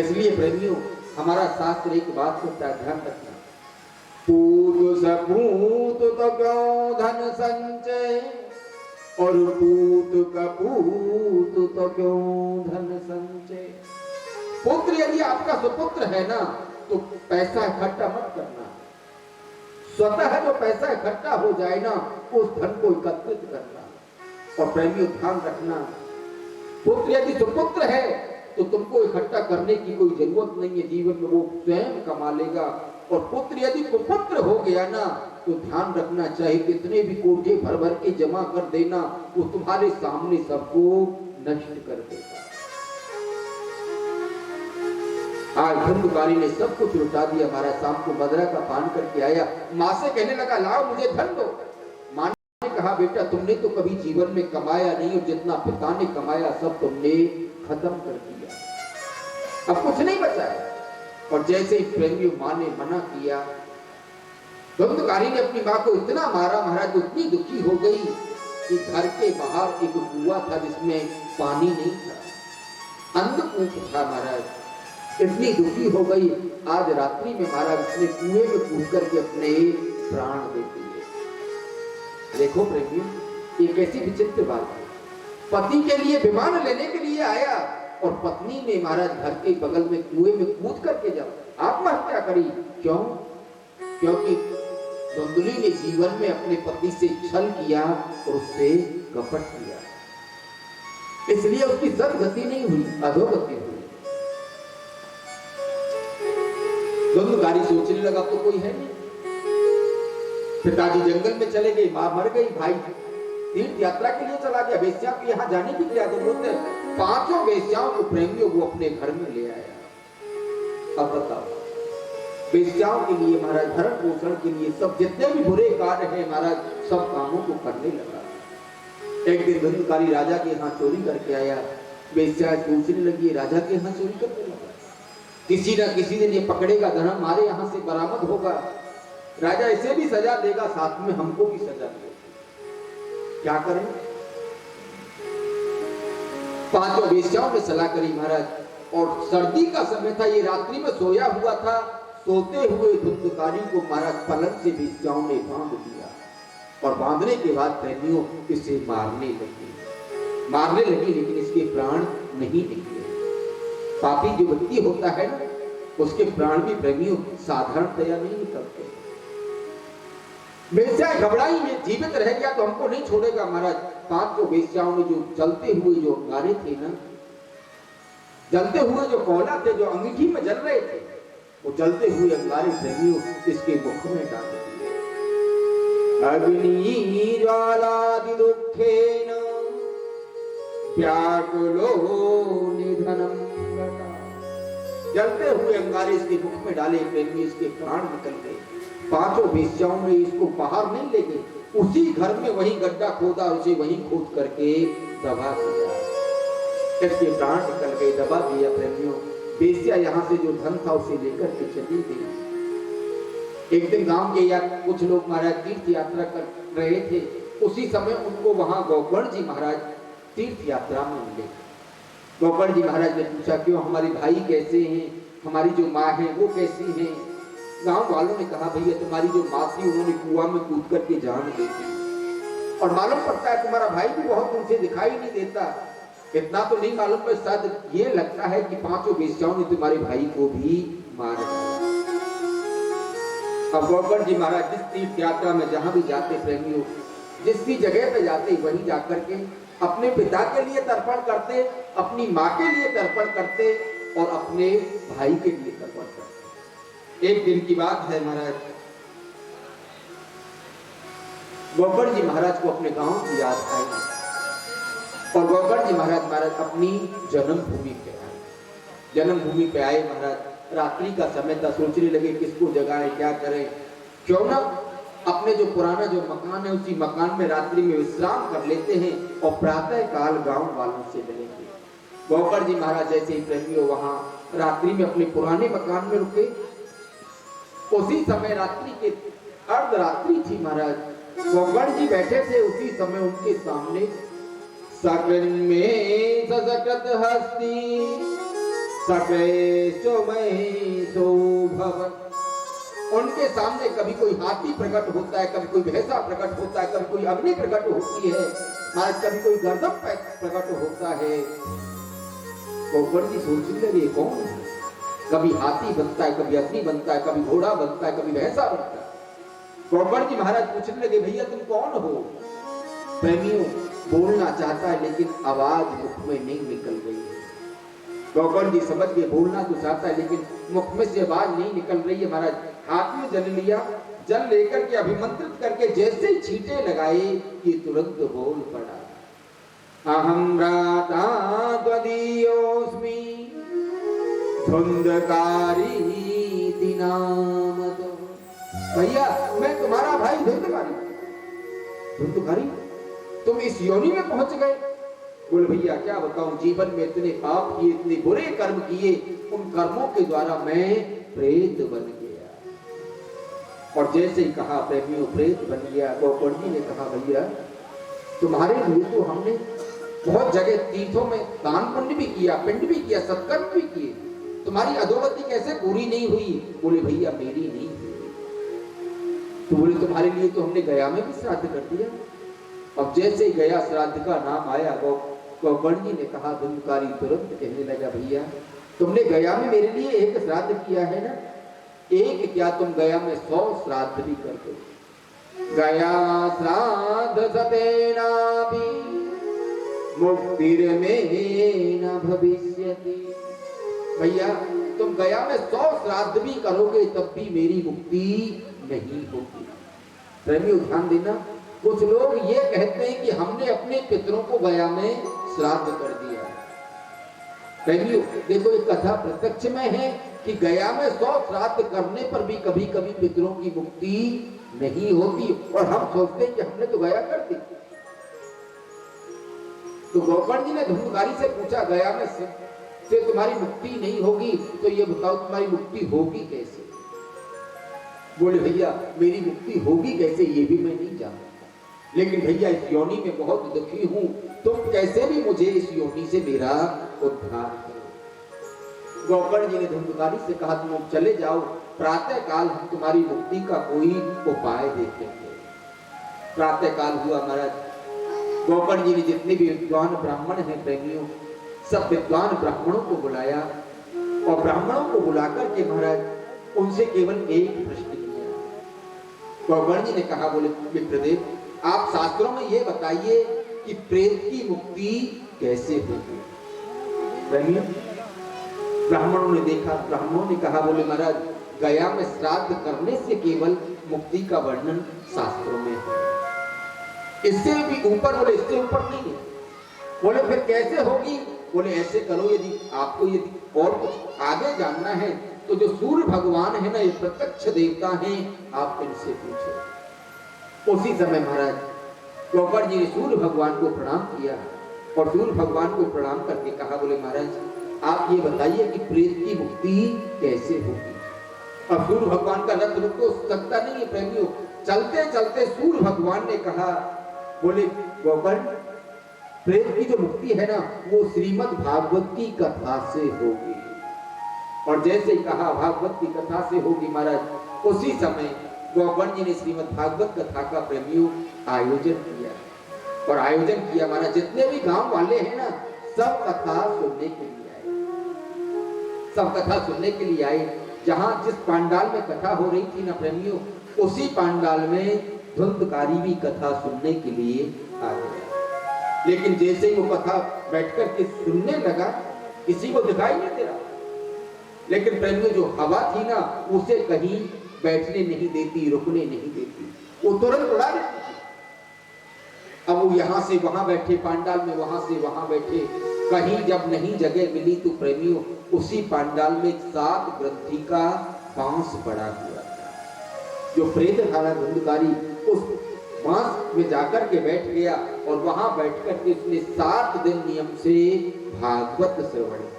इसलिए प्रेमियों हमारा शास्त्र एक बात को ध्यान रखना, पूत सपूत तो क्यों धन संचय और पूत कपूत तो क्यों धन संचय। पुत्र यदि आपका सुपुत्र है ना, तो पैसा इकट्ठा मत करना, स्वतः जो पैसा इकट्ठा हो जाए ना, उस धन को एकत्रित करना। और प्रेमियों ध्यान रखना, पुत्र यदि सुपुत्र है तो तुमको इकट्ठा करने की कोई जरूरत नहीं है, जीवन में वो स्वयं कमा लेगा। और पुत्र यदि कुपुत्र हो गया ना, तो ध्यान रखना, चाहे कितने भी कोठे भर भर के जमा कर देना, वो तुम्हारे सामने सबको नष्ट कर देगा। आज धुंधकारी ने सब कुछ लुटा दिया महाराज, शाम को मदरा का पान करके आया, माँ से कहने लगा लाओ मुझे धन दो। माँ ने कहा बेटा तुमने तो कभी जीवन में कमाया नहीं, और जितना पिता ने कमाया सब तुमने खत्म कर दिया, अब कुछ नहीं बचा है। और जैसे ही प्रेमियों माँ ने मना किया, धुंधकारी ने अपनी माँ को इतना मारा महाराज, इतनी दुखी हो गई कि घर के बाहर एक कुआं था जिसमें पानी नहीं था, अंधकूप था महाराज, इतनी दुखी हो गई। आज रात्रि में महाराज उसने कुएं में कूद करके अपने प्राण दे दिए। देखो प्रेमियों ये कैसी विचित्र बात है, पति के लिए विमान लेने के लिए आया और पत्नी ने महाराज घर के बगल में कुएं में कूद करके जब आत्महत्या करी। क्यों? क्योंकि धुंधली ने जीवन में अपने पति से छल किया और उससे कपट किया, इसलिए उसकी सदगति नहीं हुई, अधोगति हुई। धुंधकारी सोचने लगा तो कोई है नहीं। पिताजी जंगल में चले गए, मां मर गई, भाई तीर्थ यात्रा के लिए चला गया, वेश्या के यहाँ जाने की क्या जरूरत है। पांचों वेश्याओं को प्रेमियों को अपने घर में ले आया। अब बताओ, वेश्याओं के लिए महाराज भरण पोषण के लिए सब जितने भी बुरे कार्य हैं महाराज सब कामों को करने लगा। एक दिन धुंधकारी राजा के यहाँ चोरी करके आया। वेश्या सोचने लगी राजा के यहाँ चोरी करने लगा, किसी न किसी दिन ये पकड़ेगा, धन हमारे यहाँ से बरामद होगा, राजा इसे भी सजा देगा, साथ में हमको भी सजा देगा। क्या करें? पांचों वेश्याओं ने सलाह करी महाराज, और सर्दी का समय था, ये रात्रि में सोया हुआ था। सोते हुए धुंधकारी को महाराज पलंग से वेश्याओं ने बांध दिया, और बांधने के बाद प्रेमियों इसे मारने लगी, लेकिन इसके प्राण नहीं निकले। पापी जो व्यक्ति होता है ना, उसके प्राण भी प्रेमियों साधारणतया नहीं निकलते। वेश्या घबराई, ये जीवित रह गया तो हमको नहीं छोड़ेगा महाराज। पांचों वेश्याओं ने जो जलते हुए जो अंगारे थे ना, जलते हुए जो कोयला थे, जो अंगीठी में जल रहे थे, वो जलते हुए अंगारे प्रेमियों इसके मुख में डाल दिए। अग्नि ज्वालादि दुखेन व्याकुलो निधनम गता। जलते हुए अंगारे इसके मुख में डाले, प्रेमी इसके प्राण निकल गए। पांचों वेश्याओं ने इसको बाहर नहीं ले गए, उसी घर में वही गड्ढा खोदा, उसे वहीं खोद करके दबा दिया। इसके प्राण निकल गए, दबा दिया। प्रेमियों, वेश्या यहाँ से जो धन था उसे लेकर के चली गई। एक दिन गांव के या कुछ लोग महाराज तीर्थ यात्रा कर रहे थे, उसी समय उनको वहां गोकर्ण जी महाराज तीर्थ यात्रा में मिले। गोकर्ण जी महाराज ने पूछा, क्यों हमारे भाई कैसे हैं, हमारी जो माँ है वो कैसी हैं? गांव वालों ने कहा, भैया तुम्हारी जो माँ थी उन्होंने कुआं में कूद करके जान दे दी, और मालूम पड़ता है तुम्हारा भाई भी बहुत उनसे दिखाई नहीं देता। इतना तो नहीं मालूम, पर शायद ये लगता है कि पांचों वेश्याओं ने तुम्हारे भाई को भी मार दिया। अब गोकर्ण जी महाराज जिस तीर्थ यात्रा में जहां भी जाते प्रेमियों, जिस भी जगह पे जाते वहीं जाकर के अपने पिता के लिए तर्पण करते, अपनी माँ के लिए तर्पण करते और अपने भाई के लिए तर्पण करते। एक दिन की बात है महाराज, गोकर्ण जी महाराज को अपने गांव की याद आई, और गोकर्ण जी महाराज अपनी जन्मभूमि पे आए। जन्मभूमि पे आए महाराज, रात्रि का समय था, सोचने लगे किसको जगाएं, क्या करें, क्यों ना अपने जो पुराना जो मकान है उसी मकान में रात्रि में विश्राम कर लेते हैं और प्रातः काल गांव वालों से मिलेंगे। गोकर्ण जी महाराज जैसे ही प्रेमियों वहां रात्रि में अपने पुराने मकान में रुके, उसी समय रात्रि के अर्धरात्रि थी महाराज, गोकर्ण जी बैठे थे, उसी समय उनके सामने सकल में ससकत हस्ती सकेशो महेशो भवन। उनके सामने कभी कोई हाथी प्रकट होता है, कभी कोई भैंसा प्रकट होता है, कभी कोई अग्नि प्रकट होती है महाराज, कभी कोई गर्दभ प्रकट होता है। गोकर्ण जी सोचने लगे कौन है, कभी हाथी बनता है, कभी अग्नि बनता है, कभी घोड़ा बनता है, कभी भैंसा बनता है। गोकर्ण जी महाराज पूछने लगे, भैया तुम कौन हो? प्रेमियों, बोलना चाहता है लेकिन आवाज मुख में नहीं निकल रही है। गोकर्ण जी समझ गए, बोलना तो चाहता है लेकिन मुख में से आवाज नहीं निकल रही है। महाराज हाथ में जल लिया, जल लेकर के अभिमंत्रित करके जैसे ही छींटे लगाए ये तुरंत बोल पड़ा, अहम भ्राता त्वदीयोऽस्मि धुंधकारी दिनामतो। भैया मैं तुम्हारा भाई धुंधकारी। धुंधकारी तुम इस योनि में पहुंच गए? बोले भैया क्या बताऊं, जीवन में इतने पाप किए, इतने बुरे कर्म किए, उन कर्मों के द्वारा मैं प्रेत बन गया। और जैसे ही कहा प्रेमियों प्रेत बन गया, गोकर्ण जी ने कहा भैया तुम्हारे लिए तो हमने बहुत जगह तीर्थों में दान पुण्य भी किया, पिंड भी किया, सत्कर्म भी किए, तुम्हारी अधोगति कैसे पूरी नहीं हुई? बोले भैया मेरी नहीं हुई। तो बोले तुम्हारे लिए तो हमने गया में भी श्राद्ध कर दिया। अब जैसे गया श्राद्ध का नाम आया, गौकर्ण जी ने कहा, धुंधकारी तुरंत कहने लगा, भैया तुमने गया में मेरे लिए एक श्राद्ध किया है ना, एक क्या तुम गया में 100 श्राद्ध भी कर दो। गया श्राद्ध सतेना भी मुक्तिर्मे न भविष्यति। भैया तुम गया में 100 श्राद्ध भी करोगे तब भी मेरी मुक्ति नहीं होगी। प्रेमियों ध्यान देना, कुछ लोग ये कहते हैं कि हमने अपने पितरों को गया में श्राद्ध कर दिया। प्रेमियों देखो, ये कथा प्रत्यक्ष में है कि गया में 100 श्राद्ध करने पर भी कभी कभी पितरों की मुक्ति नहीं होती, और हम सोचते हैं कि हमने तो गया कर दी। तो गौकर्ण जी ने धुंधकारी से पूछा, गया में से तुम्हारी मुक्ति नहीं होगी तो ये बताओ तुम्हारी मुक्ति होगी कैसे? बोले, भैया मेरी मुक्ति होगी कैसे ये भी मैं नहीं जानता, लेकिन भैया इस योनि में बहुत दुखी हूं, तुम कैसे भी मुझे इस योनि से मेरा उद्धार करो। गौकर्ण जी ने धुंधकारी से कहा, तुम चले जाओ, प्रातः काल हम तुम्हारी मुक्ति का कोई उपाय देखेंगे। प्रातः काल हुआ महाराज, गौकर्ण जी ने जितने भी विद्वान ब्राह्मण हैं प्रेमियों, सब विद्वान ब्राह्मणों को बुलाया, और ब्राह्मणों को बुलाकर के महाराज उनसे केवल एक प्रश्न किया। गौकर्ण जी ने कहा, बोले विप्रदेव आप शास्त्रों में ये बताइए कि प्रेत की मुक्ति कैसे होगी? ब्राह्मणों ने देखा, ब्राह्मणों ने कहा, बोले महाराज गया में श्राद्ध करने से केवल मुक्ति का वर्णन शास्त्रों में है, इससे भी ऊपर, बोले इससे ऊपर नहीं है। बोले फिर कैसे होगी? बोले ऐसे करो, यदि आपको यदि और कुछ आगे जानना है तो जो सूर्य भगवान है ना, ये प्रत्यक्ष देवता हैं, आप इनसे पूछो। उसी समय महाराज गौकर्ण जी ने सूर्य भगवान को प्रणाम किया, और सूर्य भगवान को प्रणाम करके कहा, बोले महाराज आप ये बताइए कि प्रेत की मुक्ति कैसे होगी? अब सूर्य भगवान का रथ रुक तो सकता नहीं है प्रेमियों, चलते चलते सूर्य भगवान ने कहा, बोले गौकर्ण प्रेत की जो मुक्ति है ना, वो श्रीमद् भागवत की कथा से होगी। और जैसे ही कहा भागवत की कथा से होगी महाराज, उसी समय गौकर्ण जी ने श्रीमद् भागवत कथा का प्रेमियों आयोजन किया, और आयोजन किया महाराज, जितने भी गांव वाले हैं ना, सब कथा सुनने के लिए आए, सब कथा सुनने के लिए आए। जहां जिस पांडाल में कथा हो रही थी ना प्रेमियों, उसी पांडाल में धुंधकारी भी कथा सुनने के लिए आ गया। लेकिन जैसे ही वो कथा बैठकर के सुनने लगा, किसी को दिखाई नहीं दे रहा, लेकिन प्रेमियों जो हवा थी ना, उसे कहीं बैठने नहीं देती, रुकने नहीं देती, वो तुरंत उड़ा देती थी। अब वो यहाँ से वहां बैठे पांडाल में, वहां से वहां बैठे, कहीं जब नहीं जगह मिली तो प्रेमियों उसी पांडाल में 7 ग्रंथि का बांस पड़ा हुआ था। जो प्रेत था धुंधकारी, उस बांस में जाकर के बैठ गया, और वहां बैठकर के उसने 7 दिन नियम से भागवत श्रवण किया।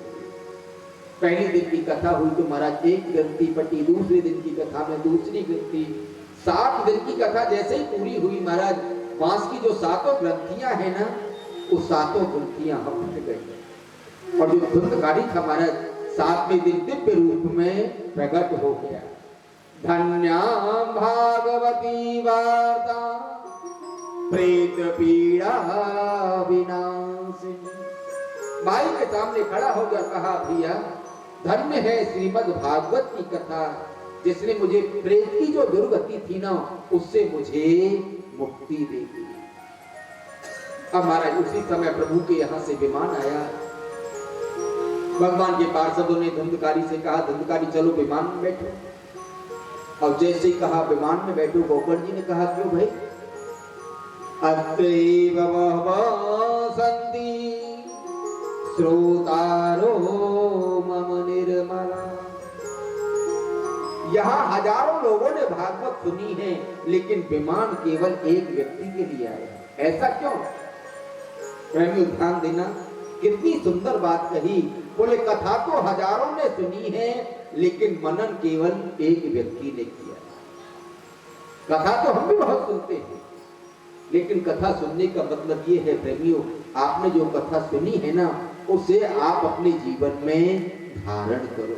पहले दिन की कथा हुई तो महाराज एक ग्रंथि पटी, दूसरे दिन की कथा में दूसरी ग्रंथि, 7 दिन की कथा जैसे ही पूरी हुई महाराज, बांस की जो 7 ग्रंथियां हैं ना, वो 7 ग्रंथियां हट गई, और जो धुंधकारी था महाराज 7वें दिन दिव्य रूप में प्रकट हो गया। धन्या भागवती वार्ता प्रेत पीड़ा विनाशिनी। माई के सामने खड़ा हो गया, कहा भैया धन्य है श्रीमद् भागवत की कथा, जिसने मुझे प्रेत की जो दुर्गति थी ना, उससे मुझे मुक्ति दे दी। अब महाराज उसी समय प्रभु के यहाँ से विमान आया। भगवान के पार्षदों ने धुंधकारी से कहा, धुंधकारी चलो विमान में बैठो। और जैसे ही कहा विमान में बैठो, गौकर्ण जी ने कहा क्यों भाई? अत्रैव वसन्ति श्रोतारो मम निर्मला। यहाँ हजारों लोगों ने भागवत सुनी है, लेकिन विमान केवल एक व्यक्ति के लिए आया है। ऐसा क्यों? प्रेमी ध्यान देना, कितनी सुंदर बात कही। बोले कथा तो हजारों ने सुनी है, लेकिन मनन केवल एक व्यक्ति ने किया। कथा तो हम भी बहुत सुनते हैं, लेकिन कथा सुनने का मतलब ये है प्रेमियों, आपने जो कथा सुनी है ना, उसे आप अपने जीवन में धारण करो।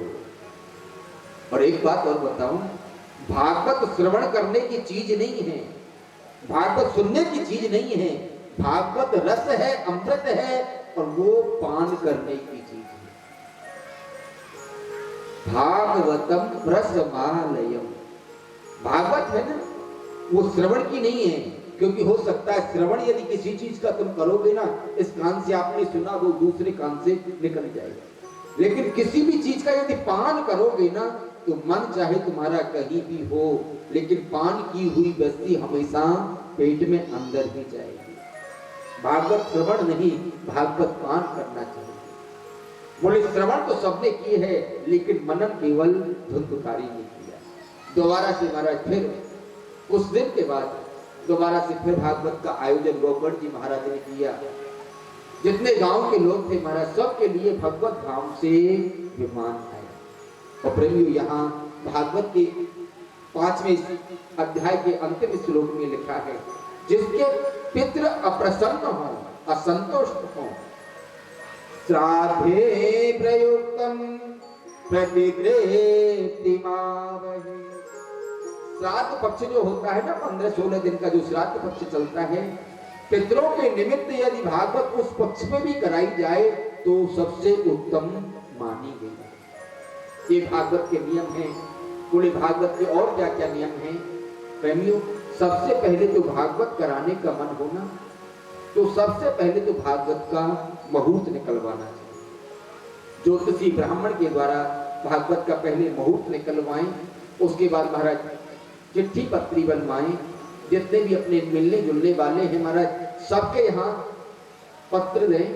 और एक बात और बताऊं, भागवत श्रवण करने की चीज नहीं है, भागवत सुनने की चीज नहीं है। भागवत रस है, अमृत है, और वो पान करने की चीज है। भागवतम रसमालयम, भागवत है ना, वो श्रवण की नहीं है, क्योंकि हो सकता है श्रवण यदि किसी चीज का तुम करोगे ना, इस कान से आपने सुना वो दूसरे कान से निकल जाएगा। लेकिन किसी भी चीज का यदि पान करोगे ना, तो मन चाहे तुम्हारा कहीं भी हो, लेकिन पान की हुई वस्तु हमेशा पेट में अंदर ही जाएगी। भागवत श्रवण नहीं, भागवत पान करना चाहिए। बोले श्रवण तो सबने किए है, लेकिन मनन केवल धुंधकारी ने किया। दोबारा से महाराज फिर उस दिन के बाद दोबारा से फिर भागवत का आयोजन गोकर्ण जी महाराज ने किया। जितने गांव के लोग थे महाराज, सबके लिए भगवत धाम से विमान आया। और प्रेमियों, यहाँ भागवत के 5वें अध्याय के अंतिम श्लोक में लिखा है, जिसके पितृ अप्रसन्न हो, असंतुष्ट हो, श्राद्धे प्रयुक्तम प्रतिगृह्यति मावहि। श्राद्ध पक्ष जो होता है ना, 15-16 दिन का जो श्राद्ध पक्ष चलता है, पितरों के निमित्त यदि भागवत उस पक्ष में भी कराई जाए तो सबसे उत्तम मानी गई। ये भागवत के नियम हैं। पूरे भागवत के और क्या क्या नियम हैं प्रेमियों? सबसे पहले तो भागवत कराने का मन होना, तो सबसे पहले तो भागवत का मुहूर्त निकलवाना चाहिए। ज्योतिषी ब्राह्मण के द्वारा भागवत का पहले मुहूर्त निकलवाएं, उसके बाद महाराज चिट्ठी पत्री बनवाएं। जितने भी अपने मिलने जुलने वाले हैं महाराज, सबके यहाँ पत्र दें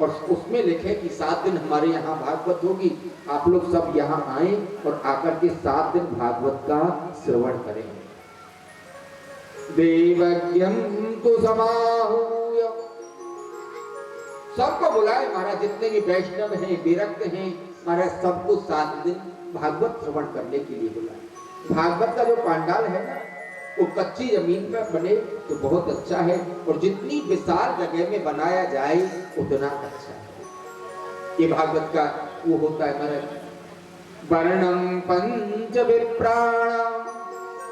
और उसमें लिखें कि 7 दिन हमारे यहाँ भागवत होगी, आप लोग सब यहाँ आए और आकर के 7 दिन भागवत का श्रवण करें। देवज्ञम तो समाहूय, सबको बुलाए महाराज, जितने भी वैष्णव हैं, विरक्त हैं महाराज, सबको 7 दिन भागवत श्रवण करने के लिए बुलाए। भागवत का जो पांडाल है ना, वो कच्ची जमीन पर बने तो बहुत अच्छा है, और जितनी विशाल जगह में बनाया जाए उतना अच्छा है। ये भागवत का वो होता है महाराज, वर्णम पंच विप्राण।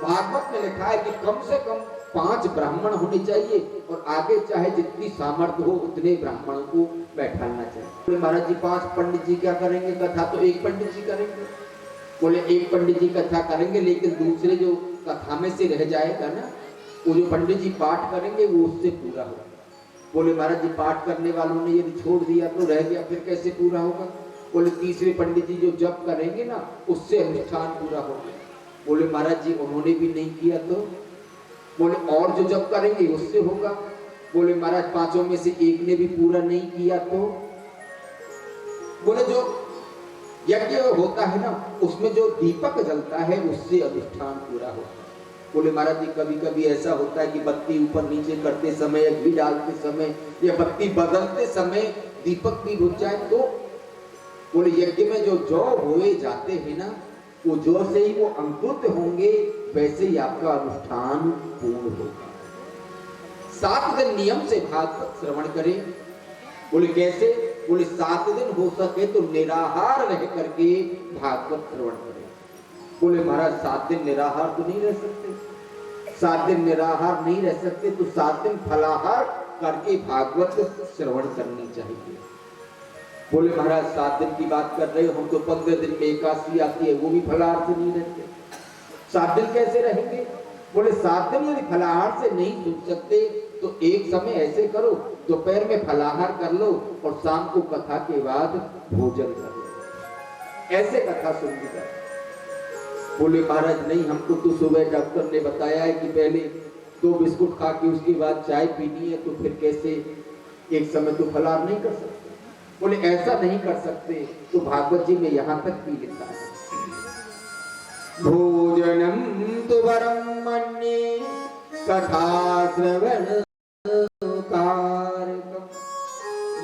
भागवत में लिखा है कि कम से कम 5 ब्राह्मण होने चाहिए, और आगे चाहे जितनी सामर्थ्य हो उतने ब्राह्मणों को बैठाना चाहिए। बोले महाराज जी 5 पंडित जी क्या करेंगे कथा? तो 1 पंडित जी करेंगे। बोले 1 पंडित जी कथा करेंगे, लेकिन दूसरे जो कथा में से रह जाएगा ना, वो जो पंडित जी पाठ करेंगे वो उससे पूरा होगा। बोले महाराज जी पाठ करने वालों ने यदि छोड़ दिया तो रह गया, फिर कैसे पूरा होगा? बोले तीसरे पंडित जी जो जप करेंगे ना, उससे अनुष्ठान पूरा होगा। बोले महाराज जी उन्होंने भी नहीं किया तो? बोले और जो जप करेंगे उससे होगा। बोले महाराज 5 में से 1 ने भी पूरा नहीं किया तो? बोले जो यज्ञ होता है ना, उसमें जो दीपक जलता है उससे अनुष्ठान पूरा होता है। बोले महाराज जी कभी कभी ऐसा होता है कि बत्ती ऊपर नीचे करते समय या घी डालते समय या बत्ती बदलते समय दीपक भी बुझ जाए तो? बोले यज्ञ में जो जौ बोए जाते हैं ना, वो जौ से ही वो अंकुरित होंगे, वैसे ही आपका अनुष्ठान पूर्ण होगा। 7 दिन नियम से भागवत श्रवण करें। बोले कैसे? बोले 7 दिन हो सके तो निराहार रह करके भागवत श्रवण करें। बोले महाराज 7 दिन निराहार तो नहीं रह सकते। 7 दिन निराहार नहीं रह सकते तो 7 दिन फलाहार करके भागवत श्रवण करनी चाहिए। बोले महाराज 7 दिन की बात कर रहे हो, हम तो 15 दिन में एकादशी आती है, वो भी फलाहार से नहीं रहते। 7 दिन कैसे रहेंगे? बोले 7 दिन यदि फलाहार से नहीं छूट सकते तो एक समय ऐसे करो, दोपहर में फलाहार कर लो और शाम को कथा के बाद भोजन कर लो, ऐसे कथा सुन लीजिए। बोले महाराज नहीं, हमको तो सुबह डॉक्टर ने बताया है कि पहले 2 बिस्कुट खा के उसके बाद चाय पीनी है, तो फिर कैसे एक समय तो फलाहार नहीं कर सकते। बोले ऐसा नहीं कर सकते, तो भागवत जी में यहाँ तक भी लिखा है, भोजनम तो वरम मन्ये कथा श्रवण कारकम।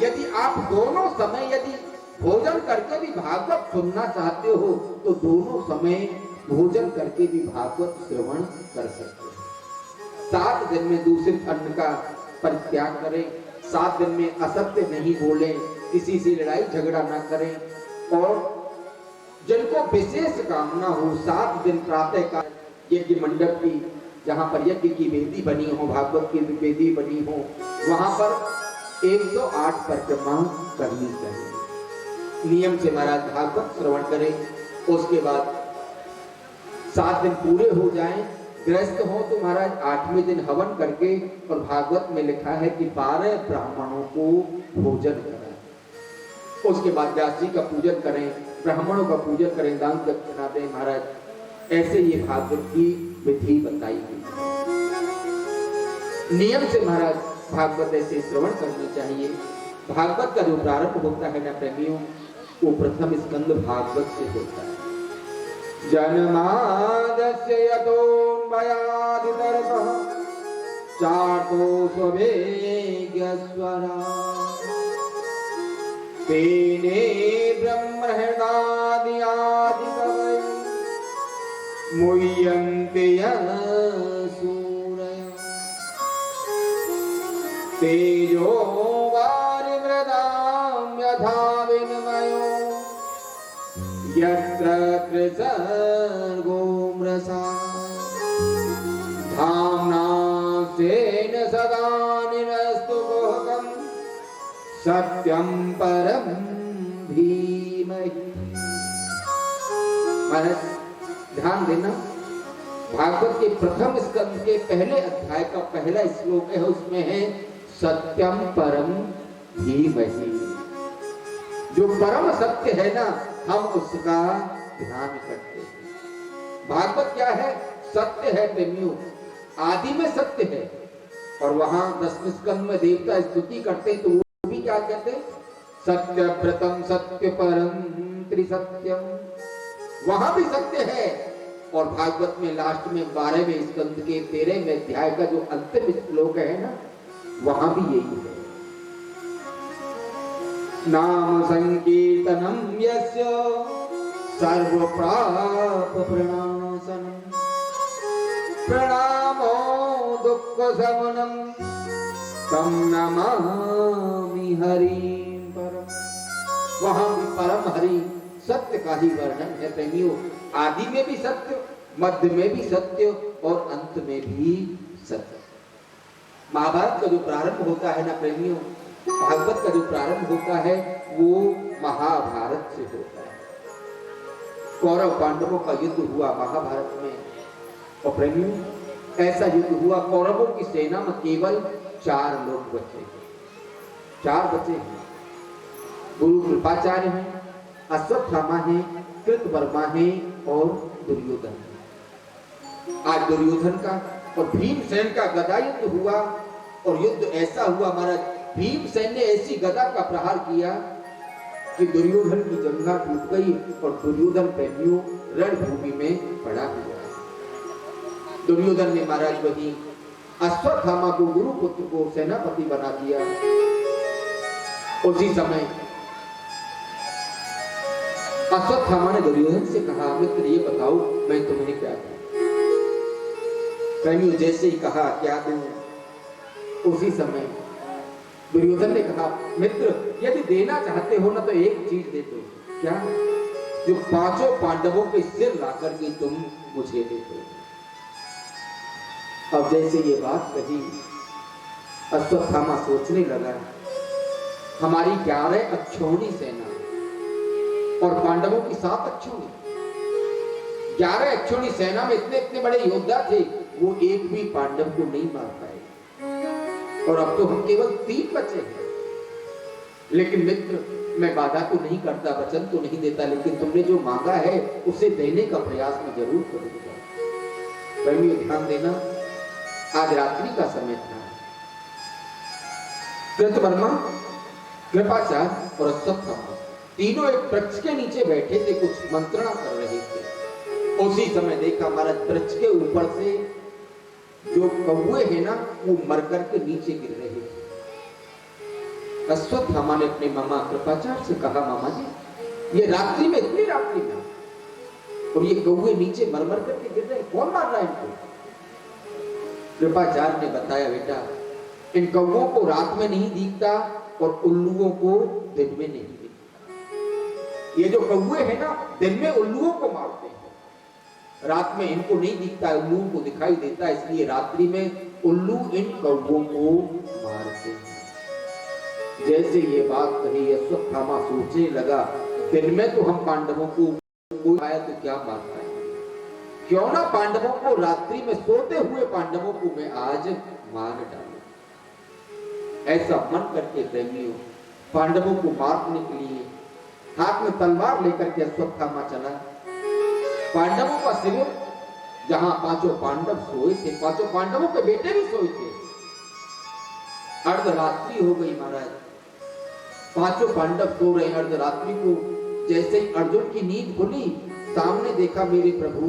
यदि आप दोनों समय यदि भोजन करके भी भागवत सुनना चाहते हो तो दोनों समय भोजन करके भी भागवत श्रवण कर सकते हैं। 7 दिन में दूषित अन्न का परित्याग करें, 7 दिन में असत्य नहीं बोलें, किसी से लड़ाई झगड़ा ना करें, और जिनको विशेष कामना हो 7 दिन प्रातः का यज्ञ मंडप की, जहाँ पर यज्ञ की वेदी बनी हो, भागवत की वेदी बनी हो, वहां पर 108 परिक्रमा करनी चाहिए। नियम से महाराज भागवत श्रवण करें। उसके बाद 7 दिन पूरे हो जाएं, गृहस्थ हो तो महाराज 8वें दिन हवन करके, और भागवत में लिखा है कि 12 ब्राह्मणों को भोजन कराएं। उसके बाद व्यास जी का पूजन करें, ब्राह्मणों का पूजन करें, दान दक्षिणा दें महाराज। ऐसे ये भागवत की विधि बताई गई। नियम से महाराज भागवत ऐसे श्रवण करनी चाहिए। भागवत का जो प्रारंभ होता है ना प्रेमियों, वो प्रथम स्कंद भागवत से होता है। जन्मादस्य यतोऽन्वयादितरतः चार्तो स्ववेगस्वरा तेने ब्रह्महृदादि आदिकवये मुह्यन्ते सूरयः तेजो वारिमृदां यथा विनिमयो यत्र त्रिसर्गो मृषा धाम्ना स्वेन सदा निरस्तु गुह्यं सत्यं परं धीमहि। महाराज ध्यान देना, भागवत के प्रथम स्कंद के पहले अध्याय का पहला श्लोक है, उसमें है सत्यम परम धीमहि। जो परम सत्य है ना, हम उसका ध्यान करते हैं। भागवत क्या है? सत्य है प्रेमियों, आदि में सत्य है। और वहां 10वें स्कंद में देवता स्तुति करते हैं, तो वो भी क्या कहते हैं? सत्य व्रतम सत्य परम त्रिसत्यम। वहां भी सत्य है। और भागवत में लास्ट में 12वें स्कंद के 13वें अध्याय का जो अंतिम श्लोक है ना, वहां भी यही है। नाम संकीर्तनम यस्य सर्व प्राप प्रणाशनम प्रणामो दुःख शमनम तम नमामि हरिं परम। वहां भी परम हरि सत्य का ही वर्णन है प्रेमियों। आदि में भी सत्य, मध्य में भी सत्य, और अंत में भी सत्य। महाभारत का जो प्रारंभ होता है ना प्रेमियों, भागवत का जो प्रारंभ होता है वो महाभारत से होता है। कौरव पांडवों का युद्ध हुआ महाभारत में। और प्रेमियों, ऐसा युद्ध हुआ, कौरवों की सेना में केवल 4 लोग बचे। 4 बचे हैं। गुरु कृपाचार्य हैं, अश्वत्थामा हैं, कृतवर्मा हैं और दुर्योधन। आज दुर्योधन का और भीमसेन का गदा युद्ध हुआ। और युद्ध ऐसा हुआ महाराज, भीमसेन ने ऐसी गदा का प्रहार किया कि दुर्योधन की जंघा टूट गई और दुर्योधन प्रेमियों रणभूमि में पड़ा हुआ। दुर्योधन ने महाराज वही अश्वत्थामा को, गुरु पुत्र को सेनापति बना दिया। उसी समय अश्वत्थामा ने दुर्योधन से कहा, मित्र ये बताओ मैं तुम्हें क्या दूं? प्रेमियों जैसे ही कहा क्या दूं, उसी समय दुर्योधन ने कहा, मित्र यदि देना चाहते हो ना तो एक चीज दे दो। क्या? जो 5 पांडवों के सिर लाकर के तुम मुझे दे दो। अब जैसे ये बात कही, अश्वत्थामा सोचने लगा, हमारी 11 अक्षौणी सेना और पांडवों की 7 अक्षौणी। 11 अक्षौणी सेना में इतने इतने बड़े योद्धा थे, वो एक भी पांडव को नहीं मार पाए। और अब तो हम केवल 3 बचे हैं। लेकिन मित्र, मैं वादा तो नहीं करता, वचन तो नहीं देता, लेकिन तुमने जो मांगा है उसे देने का प्रयास मैं जरूर करूंगा। प्रेमियों ध्यान देना, आज रात्रि का समय था। कृतवर्मा, कृपाचार्य और अश्वत्थामा तीनों एक वृक्ष के नीचे बैठे थे, कुछ मंत्रणा कर रहे थे। उसी समय देखा महाराज, वृक्ष के ऊपर से जो कौवे हैं ना, वो मर करके नीचे गिर रहे थे। अश्वत्थामा ने अपने मामा कृपाचार्य से कहा, मामा जी ये रात्रि में, इतनी रात्रि में, और ये कौवे नीचे मर मर करके गिर रहे हैं, कौन मार रहा है इनको? कृपाचार्य ने बताया, बेटा इन कौवों को रात में नहीं दिखता और उल्लुओं को दिन में नहीं दिखता। ये जो कौवे हैं ना, दिन में उल्लुओं को मारते हैं, रात में इनको नहीं दिखता, उल्लुओं को दिखाई देता है, इसलिए रात्रि में उल्लू इन कौवों को मारते हैं। जैसे ये बात कही अश्वत्थामा सोचने लगा, दिन में तो हम पांडवों को कोई आया तो क्या बात है, क्यों ना पांडवों को रात्रि में सोते हुए पांडवों को मैं आज मार डालूं। ऐसा मन करके प्रेमियों पांडवों को मारने के लिए हाथ में तलवार लेकर के अश्वत्थामा चला। पांडवों का शिविर जहां पांचों पांडव सोए थे, पांचों पांडवों के बेटे भी सोए थे। अर्धरात्रि हो गई महाराज, पांचों पांडव सो रहे। अर्धरात्रि को जैसे ही अर्जुन की नींद खुली, सामने देखा मेरे प्रभु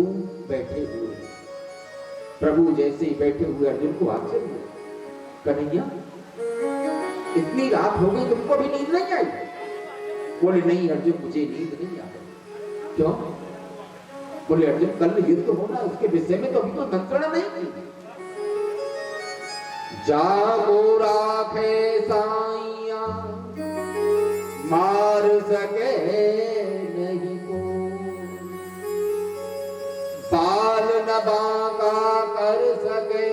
बैठे हुए। प्रभु जैसे ही बैठे हुए अर्जुन को आश्चर्य हुआ, कन्हैया इतनी रात हो गई तुमको भी नींद नहीं आई? बोले नहीं अर्जुन मुझे नींद नहीं आ रही। क्यों? बोले अर्जुन कल युद्ध होना, उसके विषय में तो अभी कोई मंत्रणा नहीं की। जागो राखे साइया मार सके नहीं को, बाल न बांका कर सके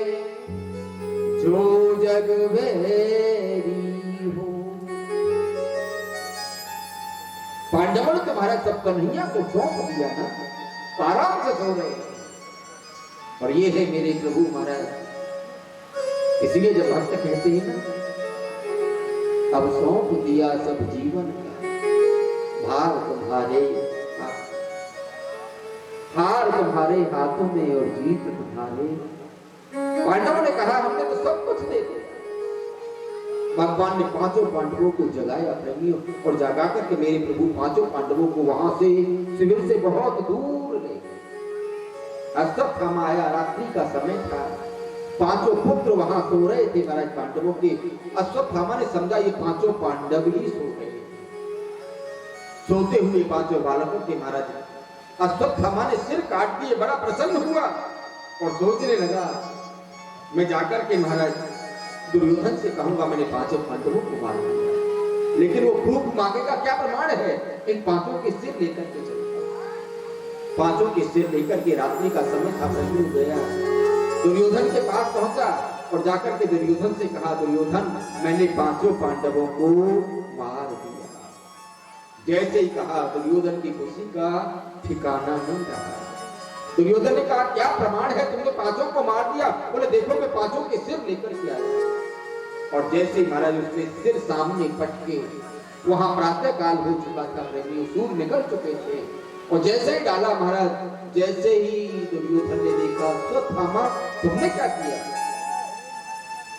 जो जग वेरी हो। पांडवों ने तुम्हारा सब कन्हैया को सौंप दिया ना, आराम से सो रहे हैं। और ये है मेरे प्रभु महाराज। इसलिए जब भक्त कहते हैं ना, अब सौंप दिया सब जीवन का, भार तुम्हारे हार तुम्हारे हाथों में और जीत तुम्हारे। पांडवों ने कहा हमने तो सब कुछ दे दिया। भगवान ने पांचों पांडवों को जगाया प्रेमियों, और जगा करके मेरे प्रभु पांचों पांडवों को वहां से शिविर से बहुत दूर ले गए। अश्वत्थामा आया, रात्रि का समय था, पांचों पुत्र वहां सो रहे थे महाराज पांडवों के। अश्वत्थामा ने समझा ये पांचों पांडव ही सो रहे। सोते हुए पांचों बालकों के महाराज अश्वत्थामा ने सिर काट दिए, बड़ा प्रसन्न हुआ और सोचने लगा मैं जाकर के महाराज दुर्योधन से कहूंगा मैंने पांचों पांडवों को मार दिया। लेकिन वो प्रूफ मांगेगा, क्या प्रमाण है? इन पांचों के सिर लेकर के चलेगा। पांचों के सिर लेकर के रात्रि का समय था, प्रभु गया दुर्योधन के पास पहुंचा और जाकर के दुर्योधन से कहा, दुर्योधन मैंने पांचों पांडवों को मार दिया। जैसे ही कहा दुर्योधन की खुशी का ठिकाना नहीं रहा। दुर्योधन ने कहा क्या प्रमाण है, तुमने पांचों को मार दिया? बोले देखो मैं पांचों के सिर लेकर के आया। और जैसे ही महाराज उसने सिर सामने पटके, वहां प्रातः काल हो चुका था, प्रेमी सूर्य निकल चुके थे, और जैसे ही डाला महाराज, जैसे ही दुर्योधन ने देखा, अश्वत्थामा तुमने क्या किया?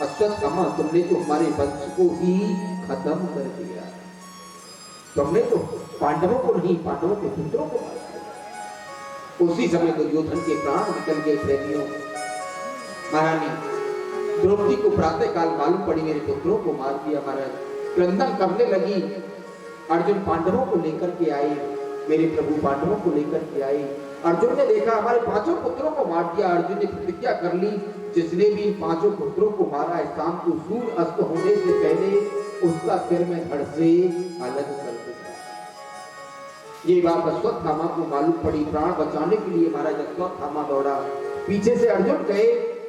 अश्वत्थामा तुमने तो हमारे वंश को ही खत्म कर दिया। तुमने तो पांडवों को नहीं, पांडवों के पुत्रों को मार दिया। उसी समय दुर्योधन के प्राण निकल गए प्रेमियों। महारानी द्रौपदी को प्रातः काल मालूम पड़ी मेरे पुत्रों को मार दिया। महाराज क्रंदन करने लगी। अर्जुन पांडवों को लेकर के आए, मेरे प्रभु पांडवों को लेकर के आए। अर्जुन ने देखा हमारे पांचों पुत्रों को मार दिया। अर्जुन ने प्रतिज्ञा कर ली, जिसने भी पांचों पुत्रों को मारा है, शाम को सूर्य अस्त होने से पहले उसका सिर में धड़ से अलग कर दूंगा। ये बात अश्वत्थामा को मालूम पड़ी। प्राण बचाने के लिए महाराज अश्वत्थामा दौड़ा। पीछे से अर्जुन गए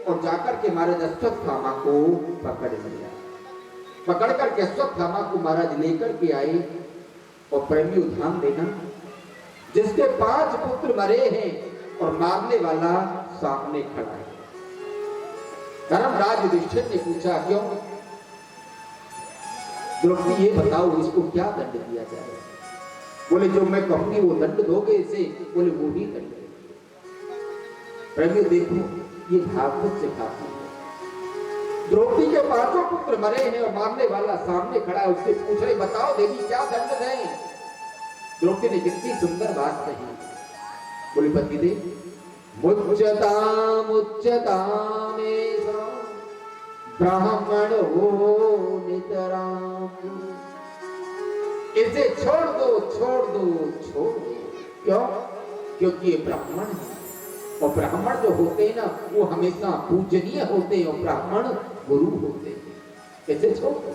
और जाकर के महाराज अश्वत्थामा को पकड़ लिया। पकड़ करके अश्वत्थामा को महाराज लेकर के आए। और प्रेमी ध्यान देना, जिसके 5 पुत्र मरे हैं और मारने वाला सामने खड़ा है। धर्मराज युधिष्ठिर ने पूछा क्यों? द्रौपदी ये बताओ इसको क्या दंड दिया जाए? बोले जो मैं कहूंगी वो दंड दोगे इसे? बोले वो ही दंड। प्रेमी देखो ये भागवत से खाती है। द्रौपदी के 5 पुत्र मरे हैं और मारने वाला सामने खड़ा है। उससे पूछ रहे बताओ देवी क्या दंड दें? द्रौपदी ने कितनी सुंदर बात कही। बोले पतिदेव मुच्यताम उच्यतामेषा ब्राह्मण हो नितराम। इसे छोड़ दो छोड़ दो छोड़ दो। क्यों? क्योंकि ये ब्राह्मण है और ब्राह्मण जो होते हैं ना वो हमेशा पूजनीय होते हैं और ब्राह्मण गुरु होते हैं। इसे छोड़ दो।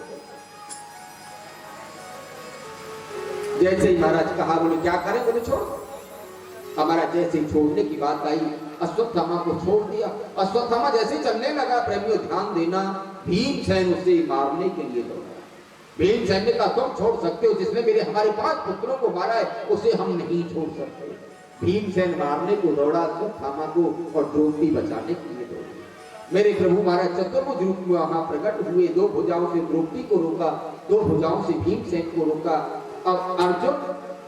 जैसे ही महाराज कहा, बोले क्या करें? बोले छोड़। हमारा जैसे ही छोड़ने की बात आई, अश्वत्थामा को छोड़ दिया। अश्वत्थामा जैसे ही चलने लगा, प्रेमियों ध्यान देना, भीमसेन उसे मारने के लिए दौड़ा। भीमसेन ने कहा तुम छोड़ सकते हो, जिसने हमारे 5 पुत्रों को मारा है उसे हम नहीं छोड़ सकते। भीमसेन मारने को दौड़ा अश्वत्थामा को और द्रौपदी बचाने के लिए दौड़े। मेरे प्रभु महाराज चतुर्भुज रूप में वहां प्रकट हुए, 2 भुजाओं से द्रौपदी को रोका, 2 भुजाओं से भीमसेन को रोका। अब अर्जुन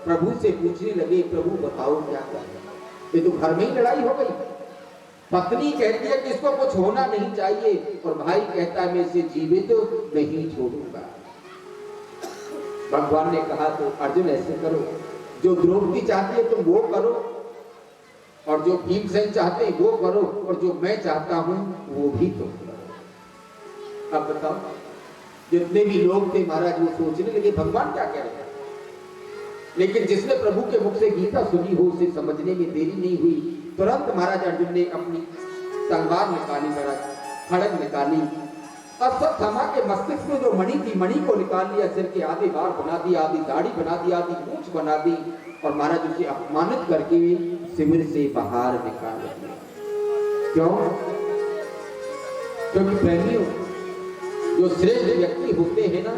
प्रभु से पूछने लगे, प्रभु बताओ क्या करें, ये तो घर में ही लड़ाई हो गई। पत्नी कहती है कि इसको कुछ होना नहीं चाहिए और भाई कहता है मैं इसे जीवित तो नहीं छोड़ूंगा। भगवान ने कहा तो अर्जुन ऐसे करो, जो द्रौपदी चाहती है तुम वो करो और जो भीमसेन चाहते हैं वो करो और जो मैं चाहता हूं वो भी तुम करो। अब बताओ, जितने भी लोग थे महाराज वो सोचने लगे भगवान क्या कह रहे हैं, लेकिन जिसने प्रभु के मुख से गीता सुनी हो उसे समझने में देरी नहीं हुई। तुरंत महाराज अर्जुन ने अपनी तलवार निकाली, महाराज खड़ग निकाली, अश्वत्थामा के मस्तिष्क में जो मणि थी मणि को निकाल लिया, सिर के आधे बाल बना दिया, आधी दाढ़ी बना दी, आधी मूंछ बना दी और महाराज उसे अपमानित करके शिविर से बाहर निकाल दिया। क्यों? क्योंकि प्रेमियों, जो श्रेष्ठ व्यक्ति होते हैं ना,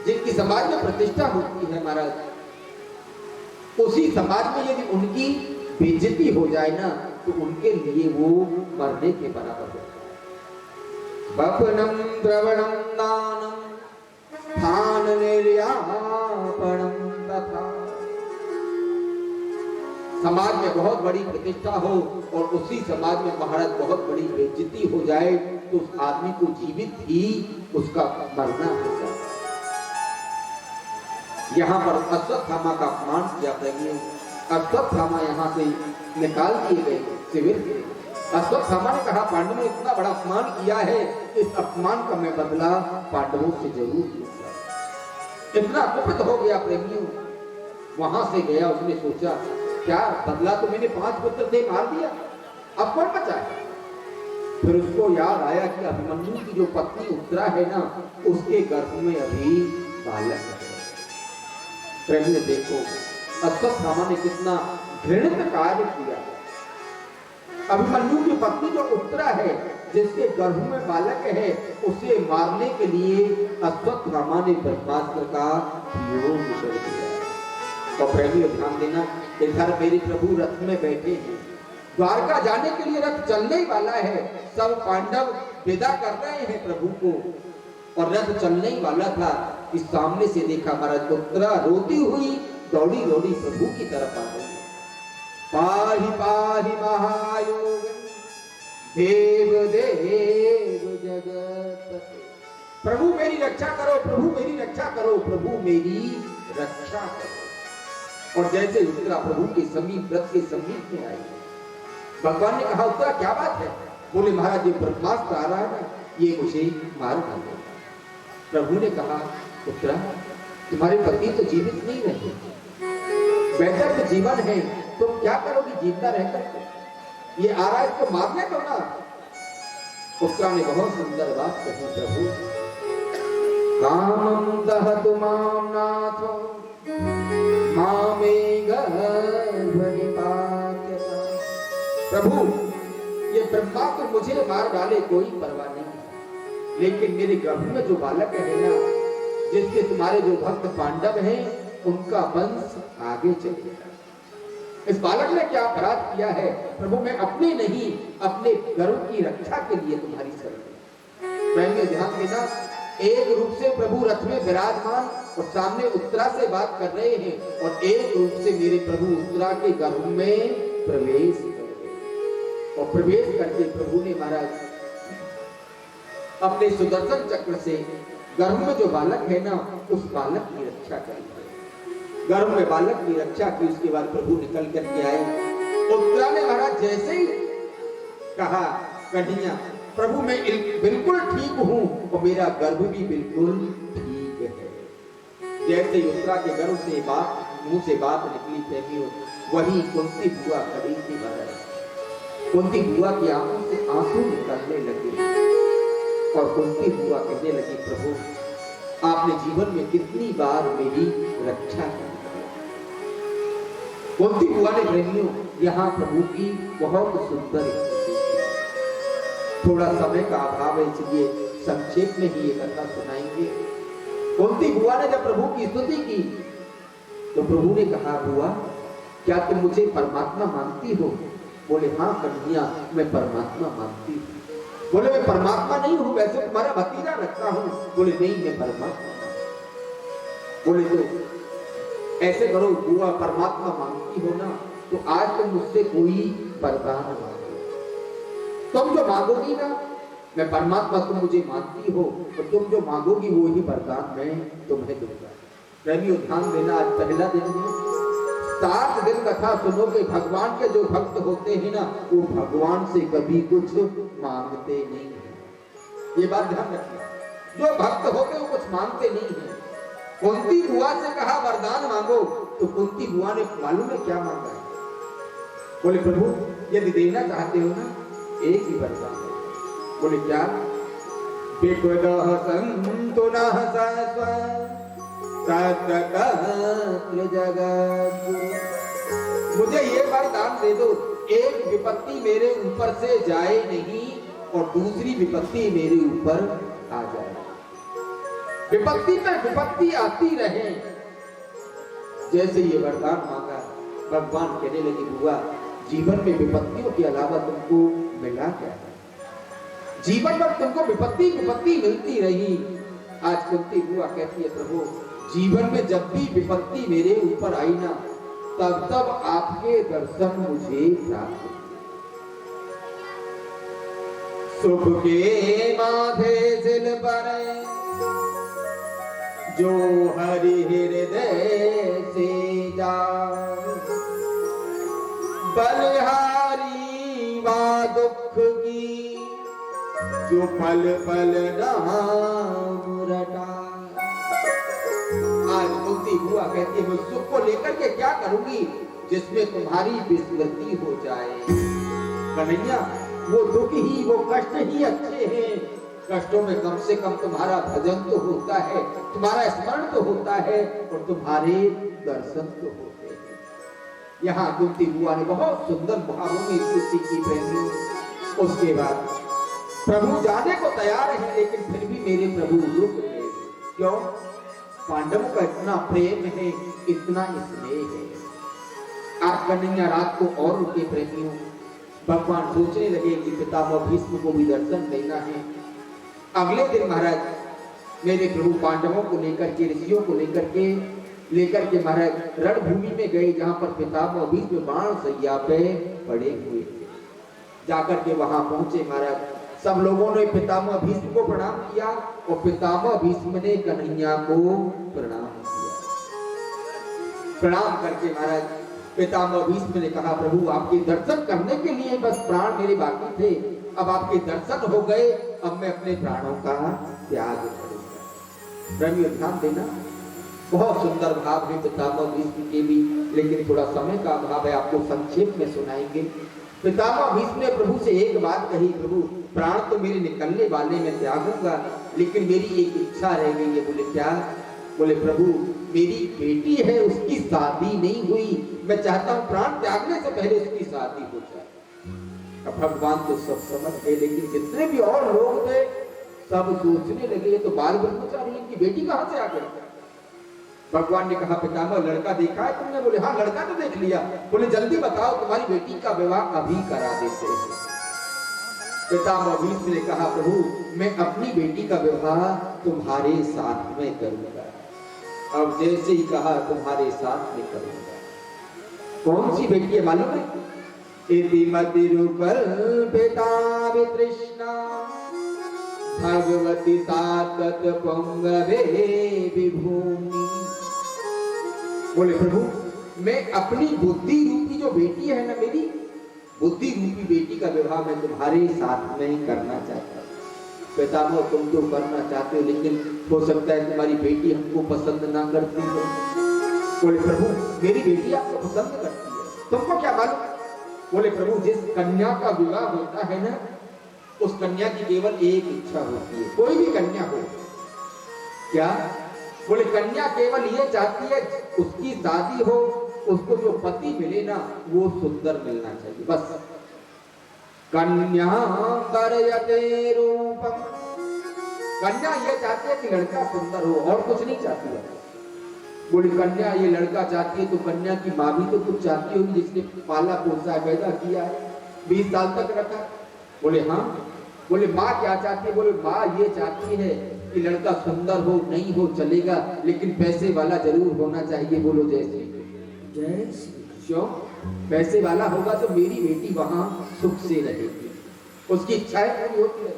जिनकी समाज में प्रतिष्ठा होती है महाराज, उसी समाज में यदि उनकी बेइज्जती हो जाए ना तो उनके लिए वो मरने के बराबर होता है। वपनम द्रवणम दानम स्थान निर्यापणम तथा। समाज में बहुत बड़ी प्रतिष्ठा हो और उसी समाज में महाराज बहुत बड़ी बेइज्जती हो जाए तो उस आदमी को जीवित ही उसका मरना होगा। यहाँ पर अश्वत्थामा का अपमान किया प्रेमियों, अश्वत्थामा यहाँ से निकाल दिए गए शिविर से। अश्वत्थामा ने कहा पांडवों ने इतना बड़ा अपमान किया है, इस अपमान का मैं बदला पांडवों से जरूर लूंगा। इतना कुपित हो गया प्रेमियों, वहां से गया, उसने सोचा क्या बदला तो मैंने 5 पुत्र थे मार दिया, अब कौन बचा है। फिर उसको याद आया कि अभिमन्यु की जो पत्नी उत्तरा है ना, उसके गर्भ में अभी बालक है। प्रेमियों देखो अश्वत्थामा ने कितना घृणित कार्य किया। अभिमन्यु की पत्नी जो उत्तरा है, जिसके गर्भ में बालक है, उसे मारने के लिए अश्वत्थामा ने ब्रह्मास्त्र का प्रयोग कर दिया। और प्रेमियों ध्यान देना, इधर मेरे प्रभु रथ में बैठे हैं, द्वारका जाने के लिए रथ चलने ही वाला है, सब पांडव विदा कर रहे हैं प्रभु को और रथ चलने ही वाला था। इस सामने से देखा महाराज उत्तरा रोती हुई दौड़ी दौड़ी प्रभु की तरफ आ गई। पाहि पाहि महायोग देव देव जगत। प्रभु मेरी रक्षा करो, प्रभु मेरी रक्षा करो, प्रभु मेरी रक्षा करो। और जैसे उत्तरा प्रभु के समीप, रथ के समीप में आई, भगवान ने कहा उत्तरा क्या बात है। बोले महाराज ये ब्रह्मास्त्र आ रहा है ना, ये मुझे मार डालो। प्रभु ने कहा उत्तरा तुम्हारे पति तो जीवित नहीं रहे, वैसे जीवन है, तुम क्या करोगी जिंदा रहकर, ये आ रहा है इसको मारने दो ना। उत्तरा ने बहुत सुंदर बात कही, प्रभु कामं दहतु मां नाथो मामे गर्भनिपात्यता। प्रभु ये ब्रह्मास्त्र मुझे मार डाले कोई परवाह नहीं, लेकिन मेरे गर्भ में जो बालक है ना, जिसके तुम्हारे जो भक्त पांडव हैं उनका वंश आगे चलेगा। इस बालक ने क्या अपराध किया है प्रभु, मैं अपने नहीं अपने गर्भ की रक्षा के लिए तुम्हारी शरण। पहले ध्यान देना, एक रूप से प्रभु रथ में विराजमान और सामने उत्तरा से बात कर रहे हैं और एक रूप से मेरे प्रभु उत्तरा के गर्भ में प्रवेश कर गए। और प्रवेश करके प्रभु ने महाराज अपने सुदर्शन चक्र से गर्भ में जो बालक है ना, उस बालक की रक्षा करी। गर्भ में बालक की रक्षा की, उसके बाद प्रभु निकल करके आए। उत्तरा ने महाराज जैसे ही कहा कन्हैया प्रभु मैं बिल्कुल ठीक हूं और मेरा गर्भ भी बिल्कुल ठीक है। जैसे उत्तरा के गर्भ से बात, मुंह से बात निकली प्रेमियों, वही कुंती बुआ खड़ी थी महाराज। कुंती बुआ की आंखों से आंसू निकलने लगे और कुंती बुआ कहने लगी प्रभु आपने जीवन में कितनी बार मेरी रक्षा की। कुंती बुआ ने प्रेमियों यहाँ प्रभु की बहुत सुंदर, थोड़ा समय का अभाव है इसलिए संक्षेप में ही ये कथा सुनाएंगे। कुंती बुआ ने जब प्रभु की स्तुति की तो प्रभु ने कहा, बुआ क्या तुम मुझे परमात्मा मानती हो? बोले हाँ कन्हैया, मैं परमात्मा मानती हूँ। बोले मैं परमात्मा नहीं हूँ, वैसे तुम्हारा भतीजा लगता हूँ। बोले नहीं, मैं परमात्मा। बोले तो ऐसे करो, बुआ परमात्मा मांगती हो ना, तो आज तुम मुझसे कोई वरदान मांगो। तुम जो मांगोगी ना, मैं परमात्मा, तुम मुझे मानती हो, तो तुम जो मांगोगी वो ही वरदान मैं तुम्हें दूंगा। प्रेमियों ध्यान देना, आज पहला दिन है, 7 दिन कथा सुनोगे। भगवान के जो भक्त होते हैं ना, वो भगवान से कभी कुछ मांगते नहीं है। ये बात ध्यान रखिए, जो भक्त होते वो कुछ मांगते नहीं है। कुंती बुआ से कहा वरदान मांगो, तो कुंती बुआ ने मालूम है क्या मांगा है? बोले प्रभु यदि देना चाहते हो ना, एक ही वरदान है। बोले क्या? विकुलः सन्तुनः सत्सत्र जगद्गुरु। मुझे ये वरदान दे दो, एक विपत्ति मेरे ऊपर से जाए नहीं और दूसरी विपत्ति मेरे ऊपर आ जाए। विपत्ति पे विपत्ति आती रहे। जैसे ये वरदान मांगा, भगवान कहने लगे, बुआ जीवन में विपत्तियों के अलावा तुमको मिला क्या है? जीवन में तुमको विपत्ति विपत्ति मिलती रही। आज कुंती बुआ कहती है, प्रभु जीवन में जब भी विपत्ति मेरे ऊपर आई ना, तब तब आपके दर्शन मुझे प्राप्त हुए। सुख के माथे सिल पर जो हरि हृदय से जा, बलिहारी वा दुख की जो पल पल नाम रटा। आज कुंती बुआ कहती है, मैं सुख को लेकर के क्या करूंगी जिसमें तुम्हारी विस्मृति हो जाए। कन्हैया वो दुख ही, वो कष्ट ही अच्छे हैं। कष्टों में कम से कम तुम्हारा भजन तो होता है, तुम्हारा स्मरण तो होता है और तुम्हारे दर्शन तो होते हैं। यहाँ कुंती बुआ ने बहुत सुंदर भावों में स्तुति की प्रेमी। उसके बाद प्रभु जाने को तैयार है, लेकिन फिर भी मेरे प्रभु रुक गए। क्यों? पांडवों का इतना प्रेम है, इतना स्नेह है। आज कन्हैया रात को और रुके प्रेमियों। भगवान सोचने लगे कि पितामह भीष्म को भी दर्शन देना है। अगले दिन महाराज मेरे प्रभु पांडवों को लेकर के, ऋषियों को लेकर के महाराज रणभूमि में गए, जहां पर पितामह भीष्म बाण सैया पे पड़े हुए थे। जाकर के वहां पहुंचे महाराज, सब लोगों ने पितामह भीष्म को प्रणाम किया और पितामह भीष्म ने कन्हैया को प्रणाम किया। प्रणाम करके महाराज पितामह भीष्म ने कहा, प्रभु आपके दर्शन करने के लिए बस प्राण मेरे बाकी थे, अब आपके दर्शन हो गए, अब मैं अपने प्राणों का त्याग करूंगा। प्रेमियों ध्यान देना, बहुत सुंदर भाव है पितामह भीष्म के भी, लेकिन थोड़ा समय का अभाव है, आपको संक्षेप में सुनाएंगे। पितामह भीष्म ने प्रभु से एक बात कही, प्रभु प्राण तो मेरे निकलने वाले, मैं त्यागूंगा, लेकिन मेरी एक इच्छा रह गई है। बोले क्या? बोले प्रभु मेरी बेटी है, उसकी शादी नहीं हुई, मैं चाहता हूं प्राण त्यागने से पहले उसकी शादी हो जाए। अब भगवान तो सब समझ गए, लेकिन जितने भी और लोग थे सब सोचने लगे, ये तो बाल ब्रह्मचारी, इनकी बेटी कहां से आ गई? भगवान ने कहा, पितामह लड़का देखा है तुमने? बोले हाँ लड़का तो देख लिया। बोले जल्दी बताओ, तुम्हारी बेटी का विवाह अभी करा देते हैं। पितामह भीष्म ने कहा, प्रभु मैं अपनी बेटी का विवाह तुम्हारे साथ में करूंगा। अब जैसे ही कहा तुम्हारे साथ में करूंगा। कौन सी बेटी है मालूम है? इति मतिरुकल्पिता वितृष्णा भगवती सातत पुंगवे विभूमि। बोले प्रभु मैं अपनी बुद्धि रूपी जो बेटी है ना, मेरी बुद्धि रूपी बेटी का विवाह मैं तुम्हारे साथ में करना चाहता हूँ। पितामह तुम तो करना चाहते हो, लेकिन हो सकता है तुम्हारी बेटी हमको पसंद ना करती हो। बोले प्रभु मेरी बेटी आपको पसंद करती है, तुमको क्या मालूम? बोले प्रभु जिस कन्या का विवाह होता है ना, उस कन्या की केवल एक इच्छा होती है, कोई भी कन्या हो। क्या? बोले कन्या केवल ये चाहती है उसकी शादी हो, उसको जो पति मिले ना वो सुंदर मिलना चाहिए, बस। कन्या करयते रूपम कन्या ये चाहती है कि लड़का सुंदर हो और कुछ नहीं चाहती है। बोली कन्या ये लड़का चाहती है तो कन्या की माँ भी तो कुछ चाहती होगी, जिसने पाला पोसा है, पैदा किया है, 20 साल तक रखा। बोले हाँ। बोले माँ क्या चाहती है? बोले माँ ये चाहती है कि लड़का सुंदर हो, नहीं हो चलेगा, लेकिन पैसे वाला जरूर होना चाहिए। बोलो जय श्री जय श्री। क्यों? पैसे वाला होगा तो मेरी बेटी वहां सुख से रहेगी, उसकी इच्छाएं पूरी होती है।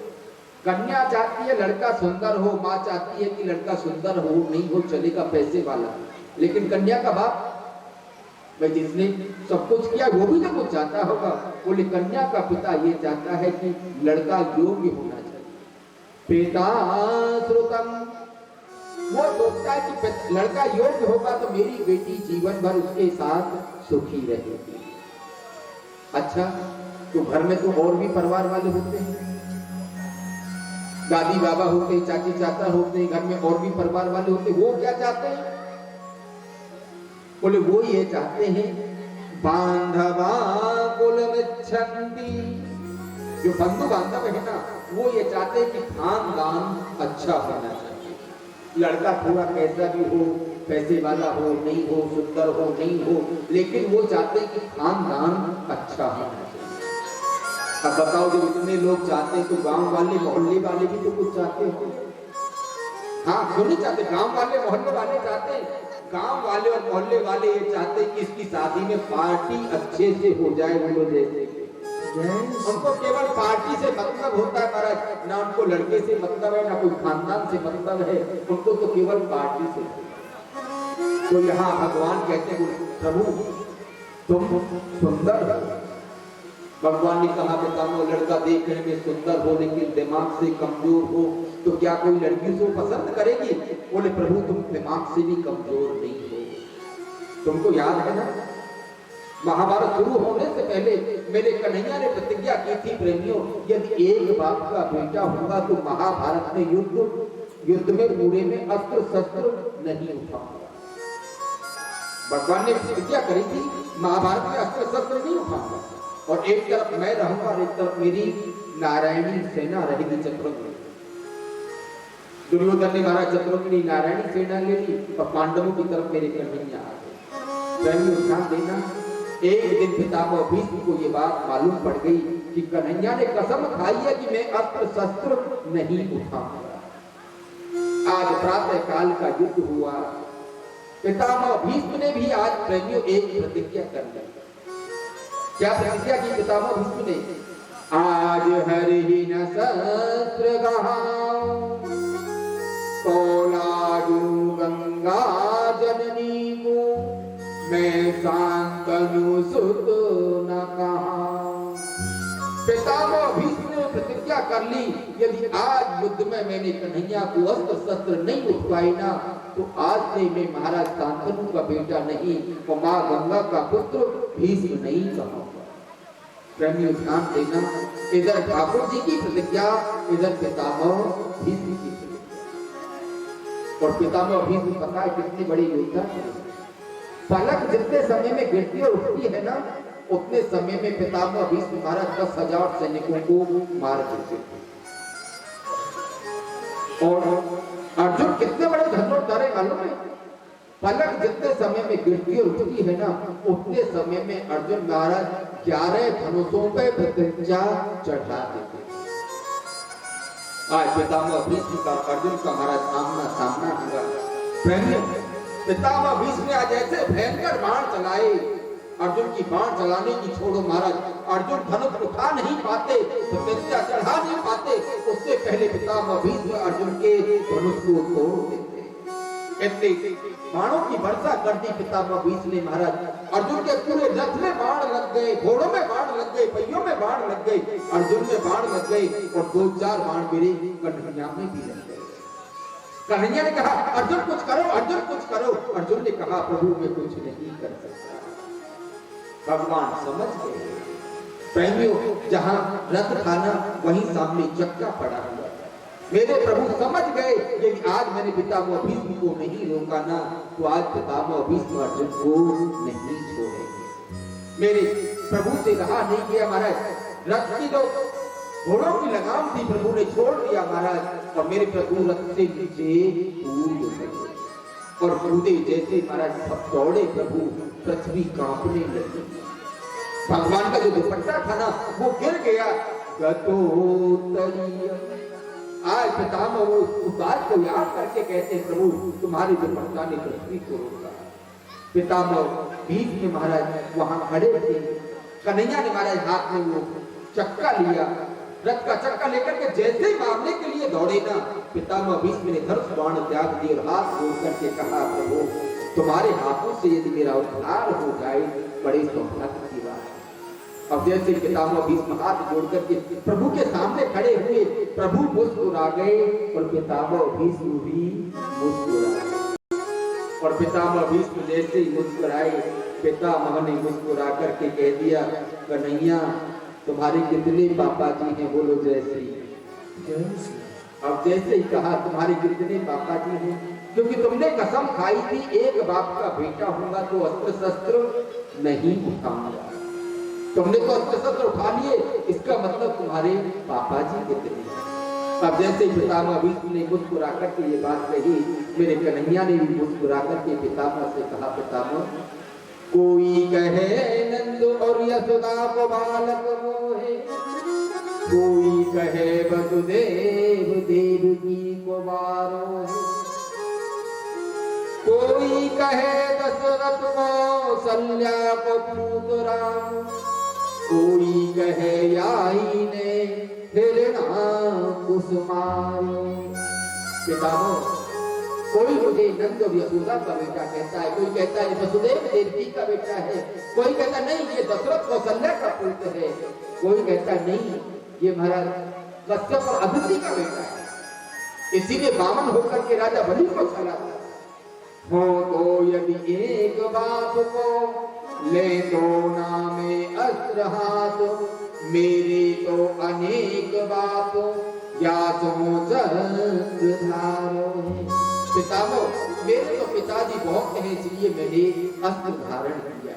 कन्या चाहती है लड़का सुंदर हो, माँ चाहती है कि लड़का सुंदर हो, नहीं हो चलेगा, पैसे वाला। लेकिन कन्या का बाप भाई जिसने सब कुछ किया वो भी तो कुछ चाहता होगा। बोले कन्या का पिता ये चाहता है कि लड़का योग्य होना चाहिए। पिता श्रुतम, वो सोचता है कि लड़का योग्य होगा तो मेरी बेटी जीवन भर उसके साथ सुखी रहेगी। अच्छा, तो घर में तो और भी परिवार वाले होते हैं, दादी बाबा होते हैं, चाची चाचा होते हैं, घर में और भी परिवार वाले होते हैं। वो क्या चाहते हैं? बोले वो ये चाहते हैं बांधवा कुलमिच्छन्ति, जो बंधु बांधव है ना, वो ये चाहते हैं कि खानदान अच्छा होना चाहिए। लड़का थोड़ा कैसा भी हो, पैसे वाला हो, नहीं हो, सुंदर हो, नहीं हो, लेकिन वो चाहते हैं कि खानदान अच्छा होना चाहिए। अब बताओ, जब इतने लोग चाहते हैं तो गांव वाले मोहल्ले वाले भी तो कुछ चाहते हो। हाँ, क्यों नहीं चाहते? गांव वाले मोहल्ले वाले चाहते हैं। गांव वाले और मोहल्ले वाले ये चाहते हैं कि इसकी शादी में पार्टी अच्छे से हो जाए। बोलो जैसे उनको केवल पार्टी से मतलब होता है महाराज, ना उनको लड़के से मतलब है, ना कोई खानदान से मतलब है, उनको तो केवल पार्टी से। तो यहाँ भगवान कहते हैं प्रभु तुम सुंदर हो। भगवान ने कहा बताओ लड़का देखने में सुंदर हो लेकिन दिमाग से कमजोर हो तो क्या कोई लड़की उसको पसंद करेगी? बोले प्रभु तुम दिमाग से भी कमजोर नहीं हो। तुमको याद है ना, महाभारत शुरू होने से पहले मेरे कन्हैया ने प्रतिज्ञा की थी प्रेमियों, यदि एक बाप का बेटा होगा तो महाभारत में युद्ध में पूरे में अस्त्र शस्त्र नहीं उठाऊंगा। भगवान ने प्रतिज्ञा करी थी महाभारत में अस्त्र शस्त्र नहीं उठाऊंगा, और एक तरफ मैं रहूंगा और एक तरफ मेरी नारायणी सेना रहेगी चतुरंगी। दुर्योधन ने महाराज चतुरंगी नारायणी सेना ले ली और पांडवों की तरफ मेरे कन्हैया आ गए। ध्यान देना, एक दिन पितामह भीष्म को ये बात मालूम पड़ गई कि कन्हैया ने कसम खाई है कि मैं अस्त्र शस्त्र नहीं उठाऊंगा। आज प्रातः काल का युद्ध हुआ। पितामह भीष्म ने भी आज प्रेमियों एक प्रतिज्ञा कर ली। क्या प्रतिज्ञा की पितामह भीष्म ने? आज हरि न शस्त्र गहाऊं, तोलाजू गंगा जननी को, मैं शांतनु सुत न कहाऊं। पितामह भीष्म ने प्रतिज्ञा कर ली, यदि आज युद्ध में मैंने कन्हैया को अस्त्र शस्त्र नहीं उठवाई ना, तो आज से मैं महाराज शांतनु का बेटा नहीं और माँ गंगा का पुत्र भीष्म नहीं कहूंगा। प्रेमियों ध्यान देना, इधर ठाकुर जी की प्रतिज्ञा, इधर पितामह भीष्म की प्रतिज्ञा। और पितामह भीष्म पता है कितने बड़े योद्धा थे। पलक जितने समय में गिरती और उठती है ना, उतने समय में पितामह भीष्म महाराज 10,000 सैनिकों को मार देते थे। और अर्जुन कितने बड़े धनुर्धर है मालूम है? पलक जितने समय में गिरती और उठती है ना, उतने समय में अर्जुन महाराज 11 धनुषों पे प्रतिज्ञा चढ़ा देते। आज पितामह भीष्म का अर्जुन का महाराज आमना सामना हुआ। पितामह भीष्म ने आज ऐसे भयंकर बाण चलाए, अर्जुन की बाण चलाने की छोड़ो महाराज, अर्जुन धनुष उठा नहीं पाते, प्रतिज्ञा चढ़ा नहीं पाते, उससे पहले पितामह भीष्म अर्जुन के धनुष को तोड़ देते। इतने बाणों की वर्षा कर दी पितामह भीष्म ने महाराज। अर्जुन के पूरे रथ में बाण लग गए, घोड़ों में बाण लग गए, पहियों में बाण लग गए, अर्जुन में बाण लग गए और 2-4 बाण मेरे कन्हैया में भी लग गए। कन्हैया ने कहा अर्जुन कुछ करो, अर्जुन कुछ करो। अर्जुन ने कहा प्रभु मैं कुछ नहीं कर सकता। भगवान समझ गए। प्रेमियों, जहां रथ खाना वहीं सामने चक्का पड़ा हुआ। मेरे प्रभु समझ गए यदि आज मैंने पितामह भीष्म को नहीं रोका ना, तो आज पितामह भीष्म अर्जुन को नहीं छोड़ेंगे। मेरे प्रभु से कहा नहीं किया महाराज, रथ की जो घोड़ों की लगाम थी प्रभु ने छोड़ दिया महाराज। और मेरे प्रभु रथ से नीचे कूद पड़े और कूदे जैसे महाराज सब दौड़े प्रभु, पृथ्वी कांपने लगी। भगवान का जो दुपट्टा था ना वो गिर गया। आज पितामह वो उस बात को याद करके कहते हैं प्रभु तुम्हारे दुपट्टा ने पृथ्वी को रोका। पितामह भीष्म में महाराज वहां खड़े थे। कन्हैया ने महाराज हाथ में वो चक्का लिया, रथ का चक्का लेकर के जैसे ही मारने के लिए दौड़े ना, पितामह भीष्म ने धनुष बाण त्याग दिए और हाथ जोड़ करके कहा प्रभु तुम्हारे हाथों से यदि मेरा उद्धार हो जाए बड़े सौभाग्य की बात। अब जैसे पितामह भीष्म हाथ जोड़ करके प्रभु के सामने खड़े हुए, प्रभु मुस्कुरा गए और पितामह भीष्म भी मुस्कुरा गए। और पितामह भीष्म जैसे ही मुस्कुराए, पितामह ने मुस्कुरा करके कह दिया कन्हैया तुम्हारे कितने पापा जी हैं, बोलो जय श्री। अब जैसे ही कहा तुम्हारे कितने पापा जी हैं, क्योंकि तुमने कसम खाई थी एक बाप का बेटा होगा तो अस्त्र शस्त्र नहीं उठाऊंगा। तुमने तो अस्त्र शस्त्र उठा लिए, इसका मतलब तुम्हारे पापा जी कितने हैं। अब जैसे ही पितामह भीष्म ने मुस्कुरा करके ये बात कही, मेरे कन्हैया ने भी मुस्कुरा करके पितामह से कहा पितामह कोई कहे नंद और यशोदा को बालक मोहे, कोई कहे वसुदेव देवकी को बारो, कोई कहे दशरथ कौशल्या को पूत राम, कोई कहे याई ने हिरणा कुसुमारो। पितामह कोई मुझे नंद और यशोदा का बेटा कहता है, कोई कहता है वसुदेव देवकी का बेटा है, कोई कहता नहीं ये दशरथ कौशल्या का पुत्र है, कोई कहता नहीं ये महाराज कश्यप और अदिति का बेटा है। इसीलिए वामन होकर के राजा बलि को चला था। हो तो यदि एक बाप को ले तो नामे अस्त्र हाथ, मेरे तो अनेक बाप या पितामह मेरे तो पिताजी बहुत हैं इसलिए मैंने अस्त्र धारण किया।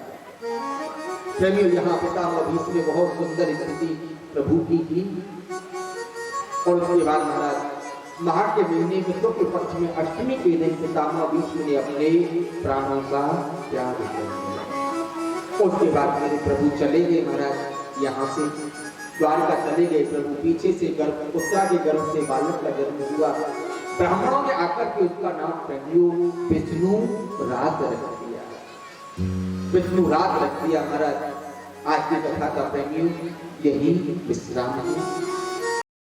प्रेमियों यहाँ पितामह भीष्म ने बहुत सुंदर स्थिति प्रभु की थी। और उसके बाद महाराज माह के महीने में शुक्ल पक्ष में अष्टमी के दिन पितामह भीष्म ने अपने प्राणों का त्याग कर दिया। उसके बाद मेरे प्रभु चले गए महाराज यहाँ से द्वारका चले गए प्रभु। पीछे से गर्भ उत्तरा के गर्भ से बालक का जन्म हुआ। ब्राह्मणों ने आकर के उसका नाम प्रभु विष्णु रात रख दिया। विष्णु रात रख दिया महाराज। आज की कथा का प्रभु यही विश्राम है।